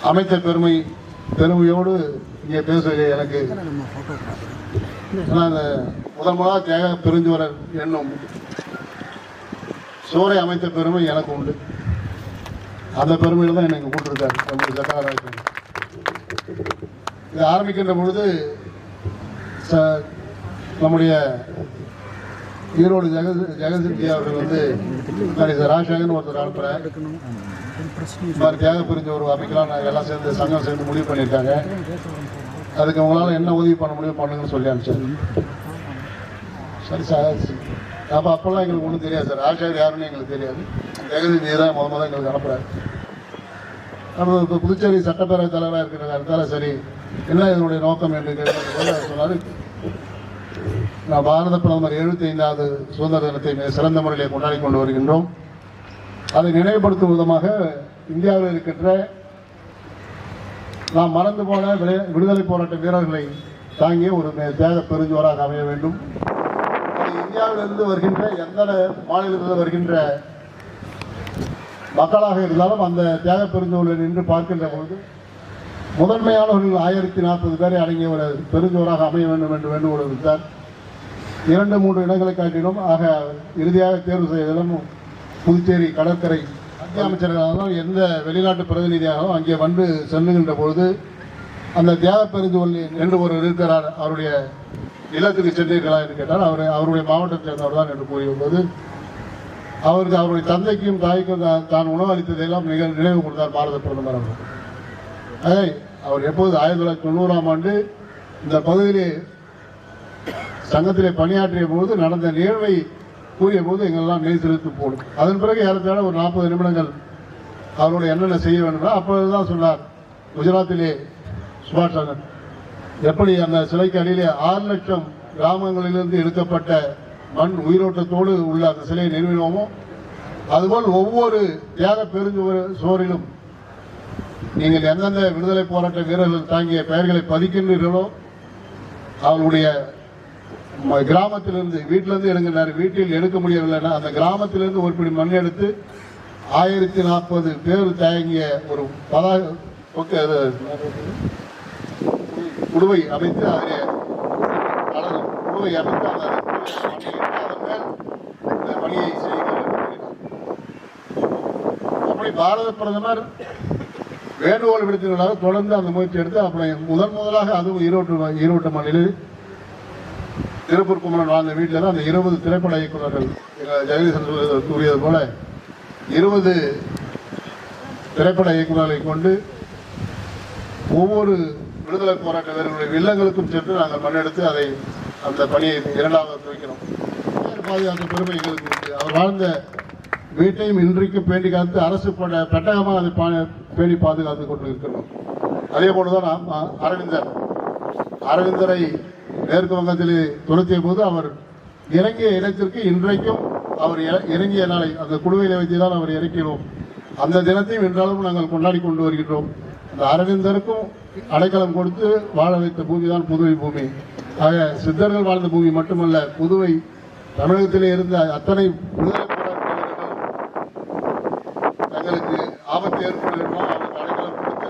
அமைத்த பெருமையோடு இங்கே பேசுவதில் எனக்கு அந்த முதலாக தியாக பெருஞ்சுவரர் என்னும் சோரை அமைத்த பெருமை எனக்கு உண்டு. அந்த பெருமையில் தான் எனக்கு கூட்டிருக்காரு நம்முடைய சக்கரராஜன். இது ஆரம்பிக்கின்ற பொழுது நம்முடைய ஈரோடு ஜெகதீஷ் அவர்கள் வந்து ராஜசேகரன் ஒருத்தர் அனுப்புகிறேன், இந்த மாதிரி தியாக பிரிஞ்ச ஒரு அமைக்கலாம் நாங்கள் எல்லாம் சேர்ந்து சங்கம் சேர்ந்து முடிவு பண்ணியிருக்காங்க, அதுக்கு உங்களால் என்ன உதவி பண்ண முடியும் பண்ணுங்கன்னு சொல்லி அனுப்பிச்சார். சரி சார், அப்போல்லாம் எங்களுக்கு ஒன்றும் தெரியாது சார், ராஜசேகர் யாருன்னு எங்களுக்கு தெரியாது, ஜெகதீஷ் தான் முதல் எங்களுக்கு அனுப்புகிறார். நம்ம இப்போ புதுச்சேரி சட்டப்பேரவை தலைவராக இருக்கிறதால சரி என்ன இதனுடைய நோக்கம் என்று கேட்க சொன்னார். நான் பாரத பிரதமர் 75வது சுதந்திர தினத்தை சிறந்த முறையிலே கொண்டாடி கொண்டு வருகின்றோம். அதை நினைவுபடுத்தும் விதமாக இந்தியாவில் இருக்கின்ற நாம் மறந்து போன விடுதலை போராட்ட வீரர்களை தாங்கிய ஒரு தியாக பெருஞ்சுவராக அமைய வேண்டும். அது இந்தியாவிலிருந்து வருகின்ற எந்த மாநிலத்தில் வருகின்ற மக்களாக இருந்தாலும் அந்த தியாக பெருஞ்சுவரை நின்று பார்க்கின்ற பொழுது முதன்மையானவர்கள் 1040 பேரை அடங்கிய ஒரு பெருஞ்சுவராக அமைய வேண்டும் என்று வேண்டுகோள் விடுத்தார். 2-3 இடங்களை காட்டினோம். ஆக இறுதியாக தேர்வு செய்ததும் புதுச்சேரி கடற்கரை மத்திய அமைச்சர்களாலும் எந்த வெளிநாட்டு பிரதிநிதியாகவும் அங்கே வந்து செல்லுகின்ற பொழுது அந்த தியாக பெருஞ்சுவல் என்று ஒருவர் இருக்கிறார், அவருடைய இல்லத்துக்கு சென்றீர்களா என்று கேட்டால் அவருடைய மாவட்டத்தை சேர்ந்தவர் தான் என்று கூறியுள்ளது. அவருக்கு அவருடைய தந்தைக்கும் தாய்க்கும் தான் உணவு அளித்ததையெல்லாம் நினைவு கொடுத்தார் பாரத பிரதமர் அவர்கள். அதை அவர் எப்போது 1990ஆம் ஆண்டு இந்த பகுதியிலே சங்கத்திலே பணியாற்றிய போது நடந்த நிகழ்வை கூறிய போது எங்களெல்லாம் நெய் செலுத்து போடும். அதன் பிறகு ஏறத்தாழ ஒரு 40 நிமிடங்கள் அவருடைய என்னென்ன செய்ய வேண்டும் அப்பொழுதுதான் சொன்னார். குஜராத்திலே சுபாஷ் சந்திரன் எப்படி அந்த சிலைக்கு அடியிலே 6 லட்சம் கிராமங்களிலிருந்து எடுக்கப்பட்ட மண் உயிரோட்டத்தோடு உள்ள அந்த சிலையை நிறுவினோமோ அதுபோல் ஒவ்வொரு தியாக பெருஞ்சுவரிலும் நீங்கள் எந்தெந்த விடுதலை போராட்ட வீரர்கள் தாங்கிய பெயர்களை பதிக்கின்றீர்களோ அவர்களுடைய கிராமத்திலிருந்து வீட்டிலிருந்து எடுக்கின்றார், வீட்டில் எடுக்க முடியவில்லைன்னா அந்த கிராமத்திலிருந்து ஒரு பிடி மண் எடுத்து 1040 பேர் தாங்கிய ஒரு குடுவை அமைத்து அதிலே குடுவை அமைத்து அதன் மேல் இந்த பணியை செய்கிறார். அப்படி பாரத பிரதமர் வேண்டுகோள் விடுத்தினால தொடர்ந்து அந்த முயற்சி எடுத்து அப்படி முதலாக அதுவும் ஈரோட்டு மாநிலம் திருப்பூர் குமரன் வாழ்ந்த வீட்டில் தான் அந்த 20 திரைப்பட இயக்குநர்கள் ஜெகதீசன் கூறியது போல 20 திரைப்பட இயக்குநர்களை கொண்டு ஒவ்வொரு விடுதலை போராட்ட வீரர்களுடைய இல்லங்களுக்கும் சென்று நாங்கள் மண்ணெடுத்து அதை அந்த பணியை 2வது துவைக்கிறோம். பாதுகாப்பு பெருமை எங்களுக்கு உண்டு. அவர் வாழ்ந்த வீட்டையும் இன்றைக்கும் பேணி காத்து அரசு பெட்டகமாக அதை பேணி பாதுகாத்து கொண்டு இருக்கிறோம். அதே போலதான் அரவிந்தரை மேற்கு வங்கத்தில் துரத்திய போது அவர் இறங்கிய இடத்திற்கு இன்றைக்கும் அவர் இறங்கிய நாளை அந்த குழுவையில் வைத்துதான் அவர் இறக்கிறோம். அந்த தினத்தையும் இன்றளவும் நாங்கள் கொண்டாடி கொண்டு வருகின்றோம். அந்த அரவிந்தருக்கும் அடைக்கலம் கொடுத்து வாழ வைத்த பூமி தான் புதுவை பூமி. ஆக சித்தர்கள் வாழ்ந்த பூமி மட்டுமல்ல, புதுவை தமிழகத்திலே இருந்த அத்தனை விடுதலை போராட்டங்கள் தங்களுக்கு ஆபத்து ஏற்படுகிறோம் அவருக்கு அடைக்கலம் கொடுத்து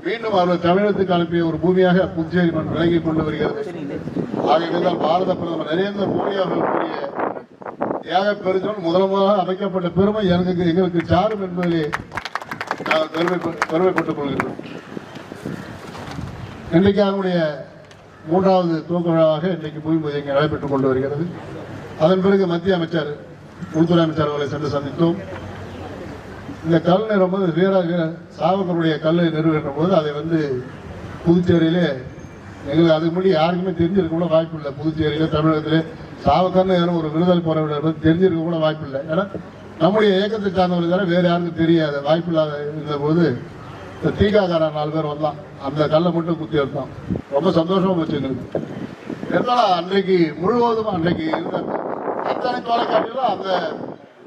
மீண்டும் அவர்கள் தமிழகத்துக்கு அனுப்பிய ஒரு பூமியாக புதுச்சேரி மண் விளங்கி கொண்டு வருகிறது. ஆகியதான் பாரத பிரதமர் நரேந்திர மோடி அவர்கள் கூறிய தியாக பெருஞ்சோல் முதலாக அமைக்கப்பட்ட பெருமை எங்களுக்கு சாரும் என்பதிலே நாங்கள் பெருமைப்பட்டுக் கொள்கின்றோம். இன்றைக்கு அவருடைய 3வது துவக்க விழாவாக இன்றைக்கு பூமி பூஜை இங்கே நடைபெற்றுக் கொண்டு வருகிறது. அதன் பிறகு மத்திய அமைச்சர் உள்துறை அமைச்சர் அவர்களை சென்று சந்தித்தோம். இந்த கல் நிறுவனம் வீரக சாவகருடைய கல்லை நிறுவுகின்ற போது அதை புதுச்சேரியிலே எங்களுக்கு அதுக்கு முன்னாடி யாருக்குமே தெரிஞ்சிருக்க கூட வாய்ப்பு இல்லை. புதுச்சேரியில தமிழகத்திலே சாவகர்னு யாரும் ஒரு விடுதலை போராட்ட தெரிஞ்சிருக்க கூட வாய்ப்பு இல்லை. ஏன்னா நம்முடைய இயக்கத்தை சார்ந்தவர்கள் தவிர வேறு யாருக்கும் தெரியாது. வாய்ப்பில்லாத இருந்தபோது இந்த தீகாக்காரன் 4 பேர் வந்தான், அந்த கல்லை மட்டும் குத்தி எடுத்தான். ரொம்ப சந்தோஷமா போச்சு எங்களுக்கு. இருந்தாலும் அன்றைக்கு முழுவதும் அன்றைக்கு இருந்த அத்தனை தொலைக்காட்சியிலும் அந்த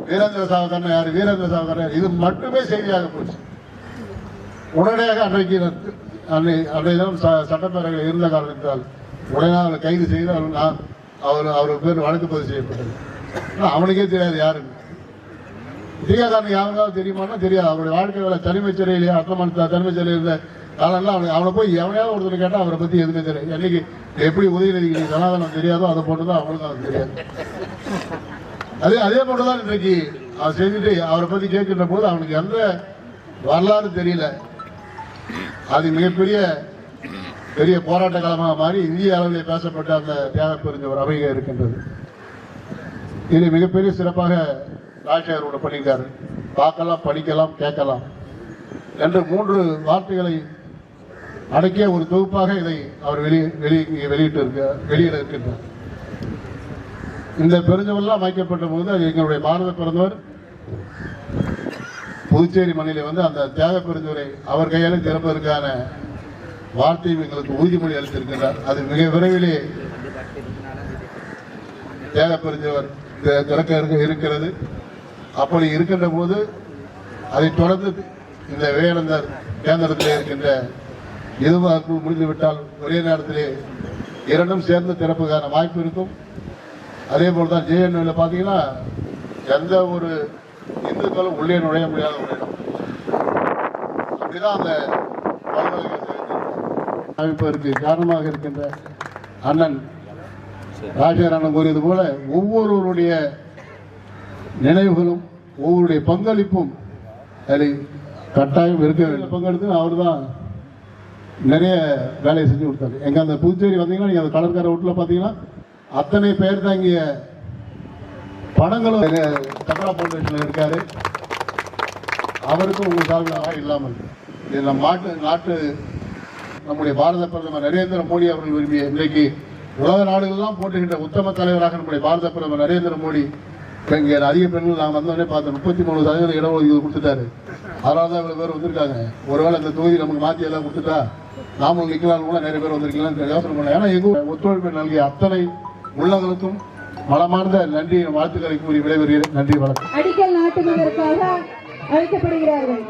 வீரேந்திர சாவகர்ணன் யார், வீரேந்திர சாவகர்ணன் யார், இது மட்டுமே செய்தியாக போச்சு. உடனடியாக அன்றைய தினம் சட்டப்பேரவையில் இருந்த காரணத்தால் உடனே அவரை கைது செய்து அவர் பேர் வழக்கு பதிவு செய்யப்பட்டது. அவனுக்கே தெரியாது யாருன்னு. தீகாக்காரனுக்கு யாருக்காவது தெரியுமான்னா தெரியாது. அவருடைய வாழ்க்கை வேலை தனிமை சிறையிலேயே அர்த்தமான தனிமை சிறையில் இருந்த காலம்லாம் அவனை போய் எவனையாவது ஒருத்தர் கேட்டால் அவரை பற்றி எதுவுமே தெரியாது. என்னைக்கு எப்படி உதயநிதிக்கு சனாதனம் தெரியாதோ அதை போட்டுதான் அவனுக்கும் அது தெரியாது. அதே போட்டுதான் இன்றைக்கு அவன் செஞ்சுட்டு அவரை பற்றி கேட்கின்ற போது அவனுக்கு எந்த வரலாறு தெரியல. அது மிகப்பெரிய போராட்ட காலமாக மாறி இந்திய அளவிலே பேசப்பட்ட அந்த தியாக புரிஞ்ச ஒரு அவைக இருக்கின்றது. இது மிகப்பெரிய சிறப்பாக ராஜசேகரோட பண்ணியிருக்காரு. பார்க்கலாம், படிக்கலாம், கேட்கலாம் என்று 3 வார்த்தைகளை அடக்கிய ஒரு தொகுப்பாக இதை அவர் வெளியிட இருக்கின்றார். இந்த பெருஞ்சவெல்லாம் அமைக்கப்பட்ட போது அது எங்களுடைய பாரத பிரதமர் புதுச்சேரி மண்ணிலே வந்து அந்த தியாக பெருஞ்சுவரை அவர் கையால் திறப்பதற்கான வார்த்தையும் எங்களுக்கு உறுதிமொழி அளித்திருக்கின்றார். அது மிக விரைவிலே தியாக பெருஞ்சுவர் திறக்க இருக்கிறது. அப்படி இருக்கின்ற போது அதை தொடர்ந்து இந்த விவேகானந்தர் கேந்திரத்திலே இருக்கின்ற எதிர்பார்ப்பு முடிந்துவிட்டால் ஒரே நேரத்திலே 2ம் சேர்ந்து திறப்புக்கான வாய்ப்பு இருக்கும். அதே போல்தான் JNUவில் பார்த்தீங்கன்னா எந்த ஒரு இந்துக்களும் உள்ளே நுழைய முடியாத ஒரு இடம். அப்படிதான் அந்த அமைப்பதற்கு காரணமாக இருக்கின்ற அண்ணன் ராஜசேகர் அண்ணன் கூறியது போல ஒவ்வொருவருடைய நினைவுகளும் ஒவ்வொருடைய பங்களிப்பும் அதில் கட்டாயம் இருக்க வேண்டும். பங்கெடுத்து அவர் தான் நிறைய வேலையை செஞ்சு கொடுத்தாரு. எங்க அந்த புதுச்சேரி வந்தீங்கன்னா நீங்க அந்த கடற்கரை வீட்டில் பார்த்தீங்கன்னா அத்தனை பேர் தாங்கிய படங்களும் சக்கரா பவுண்டேஷன்ல இருக்காரு. அவருக்கும் உங்கள் சார்பாக இல்லாமல் இது நம் நாட்டு நம்முடைய பாரத பிரதமர் நரேந்திர மோடி அவர்கள் விரும்பிய இன்றைக்கு உலக நாடுகளெல்லாம் போட்டுகின்ற உத்தம தலைவராக நம்முடைய பாரத பிரதமர் நரேந்திர மோடி இங்கே அதிக பெண்கள் நான் வந்தோடனே பார்த்தேன் 33% இடஒதுக்கீடு கொடுத்துட்டாரு. அதனால தான் இவ்வளோ பேர் வந்திருக்காங்க. ஒருவேளை இந்த தொகுதி நமக்கு மாற்றி எல்லாம் கொடுத்துட்டா நாமளும் நிற்கலாம் கூட நிறைய பேர் வந்திருக்கலாம் யோசனை பண்ண. ஏன்னா எங்கள் ஒத்துழைப்பை நல்கிய அத்தனை உள்ளங்களுக்கும் மனமார்ந்த நன்றி வாழ்த்துக்களை கூறி விடைபெறுகிறேன். நன்றி, வணக்கம். அடிக்கல் நாட்டுவதற்காக அழைக்கப்படுகிறார்கள்.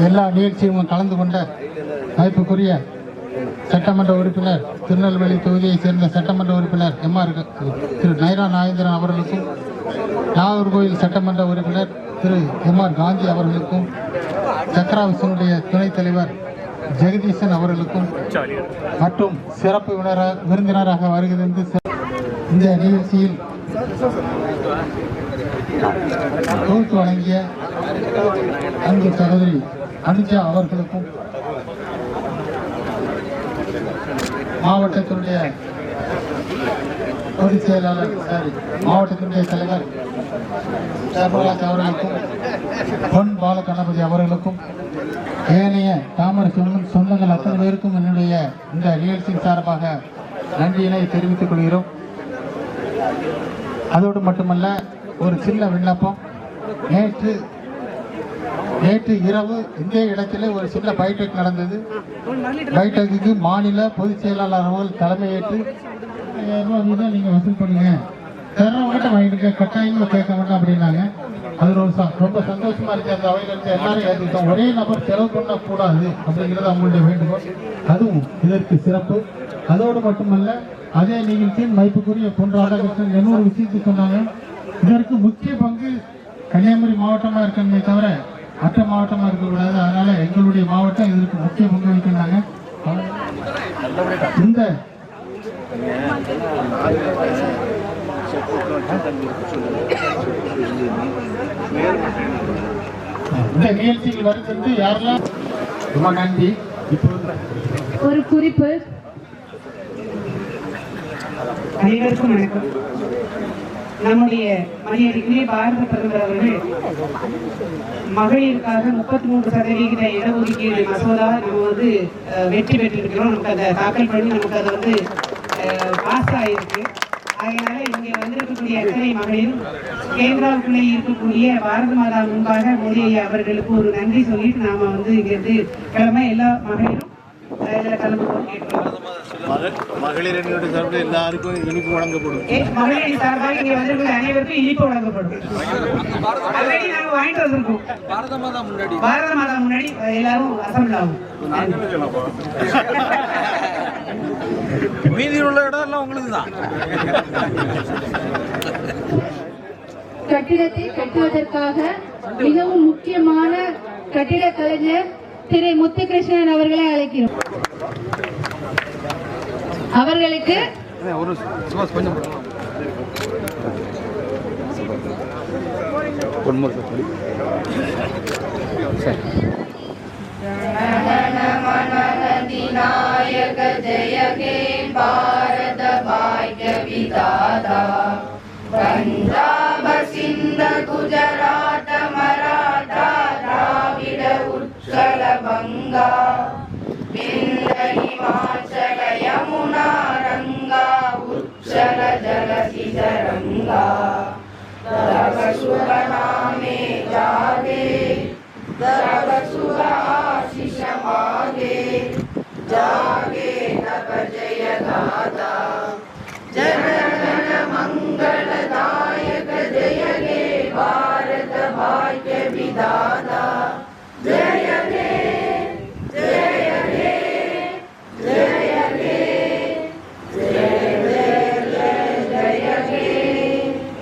எல்லா நிகழ்ச்சியும் கலந்து கொண்ட வாய்ப்புக்குரிய சட்டமன்ற உறுப்பினர், திருநெல்வேலி தொகுதியை சேர்ந்த சட்டமன்ற உறுப்பினர் எம்ஆர் திரு நைரா நாகேந்திரன் அவர்களுக்கும், நாகர்கோவில் சட்டமன்ற உறுப்பினர் திரு எம்ஆர் காந்தி அவர்களுக்கும், சக்கராவிசனுடைய துணைத் தலைவர் ஜெகதீசன் அவர்களுக்கும் மற்றும் சிறப்பு விருந்தினராக வருகிறது இந்த நிகழ்ச்சியில் தொகுத்து வழங்கிய அன்பு சகோதரி அனுஜா அவர்களுக்கும், மாவட்டத்தினுடைய பொதுச் செயலாளர் மாவட்டத்தினுடைய தலைவர் சர்வராஜ் அவர்களுக்கும், பொன் பாலகணபதி அவர்களுக்கும், ஏனைய தாமரை சொந்தங்கள் அத்தனை பேருக்கும் என்னுடைய இந்த நிகழ்ச்சியின் சார்பாக நன்றியினை தெரிவித்துக் கொள்கிறோம். அதோடு மட்டுமல்ல, ஒரு சின்ன விண்ணப்பம். நேற்று இரவு இந்த இடத்திலே ஒரு சின்ன பைடெக் நடந்தது. பைடெக்கு மாநில பொதுச் செயலாளர் அவர்கள் தலைமையேற்று நீங்க வசூல் பண்ணுங்க, தரவங்கிட்ட வாங்கிட்டு கட்டாயமா கேட்க வேண்டாம் அப்படின்னாங்க. அது ரொம்ப சந்தோஷமா இருக்கு. அந்த அவைகளுக்கு எல்லாரும் ஏற்றுக்கிட்டோம். ஒரே நபர் செலவு பண்ணக்கூடாது அப்படிங்கிறது அவங்களுடைய வேண்டுகோள். அதுவும் இதற்கு சிறப்பு. அதோடு மட்டுமல்ல, அதே நிகழ்ச்சியில் மதிப்புக்குரிய பொன் ராதாகிருஷ்ணன் இன்னொரு விஷயத்தை சொன்னாங்க. இதற்கு முக்கிய பங்கு கன்னியாகுமரி மாவட்டமா இருக்கணுமே தவிர மற்ற மாவட்டமா இருக்கக்கூடாது. அதனால எங்களுடைய மாவட்டம் இதற்கு முக்கிய பங்கு வகிக்கிறாங்க. இந்த நிகழ்ச்சியில் வருகிறது யாரெல்லாம் ரொம்ப நன்றி. ஒரு குறிப்பு. அனைவருக்கும் வணக்கம். நம்முடைய மரியாதைக்குரிய பாரத பிரதமர் அவர்கள் மகளிருக்காக 33% இடஒதுக்கீடு மசோதா நம்ம வெற்றி பெற்றிருக்கிறோம். நமக்கு அதை தாக்கல் பண்ணி நமக்கு அதை பாஸ் ஆயிருக்கு. அதனால இங்கே வந்திருக்கக்கூடிய அத்தனை மகளிரும் கேந்திராவுக்குள்ளே இருக்கக்கூடிய பாரத மாதா முன்பாக மோடி அவர்களுக்கு ஒரு நன்றி சொல்லிட்டு நாம இங்கிருந்து கிளம்ப எல்லா மகளிரும் இதில் கலந்து கேட்கிறோம். மகளிர் அணியோட சார்பில் எல்லாருக்கும் இனிப்பு வழங்கப்படும். மகளிர் சார்பாக இங்கே வந்திருக்கிற அனைவருக்கும் இனிப்பு வழங்கப்படும். ஆல்ரெடி நாங்கள் வாங்கிட்டு வந்திருக்கோம். பாரத மாதா முன்னாடி எல்லாரும் அசம்பிள் ஆகும். மீதியில் உள்ள இடம் எல்லாம் உங்களுக்கு தான். கட்டிடத்தை கட்டுவதற்காக மிகவும் முக்கியமான கட்டிட கலைஞர் திரு முத்துகிருஷ்ணன் அவர்களை அழைக்கிறோம். அவர்களுக்கு नायक जय हे भारत भाग्य विधाता पंजाब सिंध गुजरात मराठा द्राविड उत्कल बंगा विंध्य हिमाचल यमुना रंगा उच्चल जलधि तरंगा तव शुभ नामे जागे तव शुभ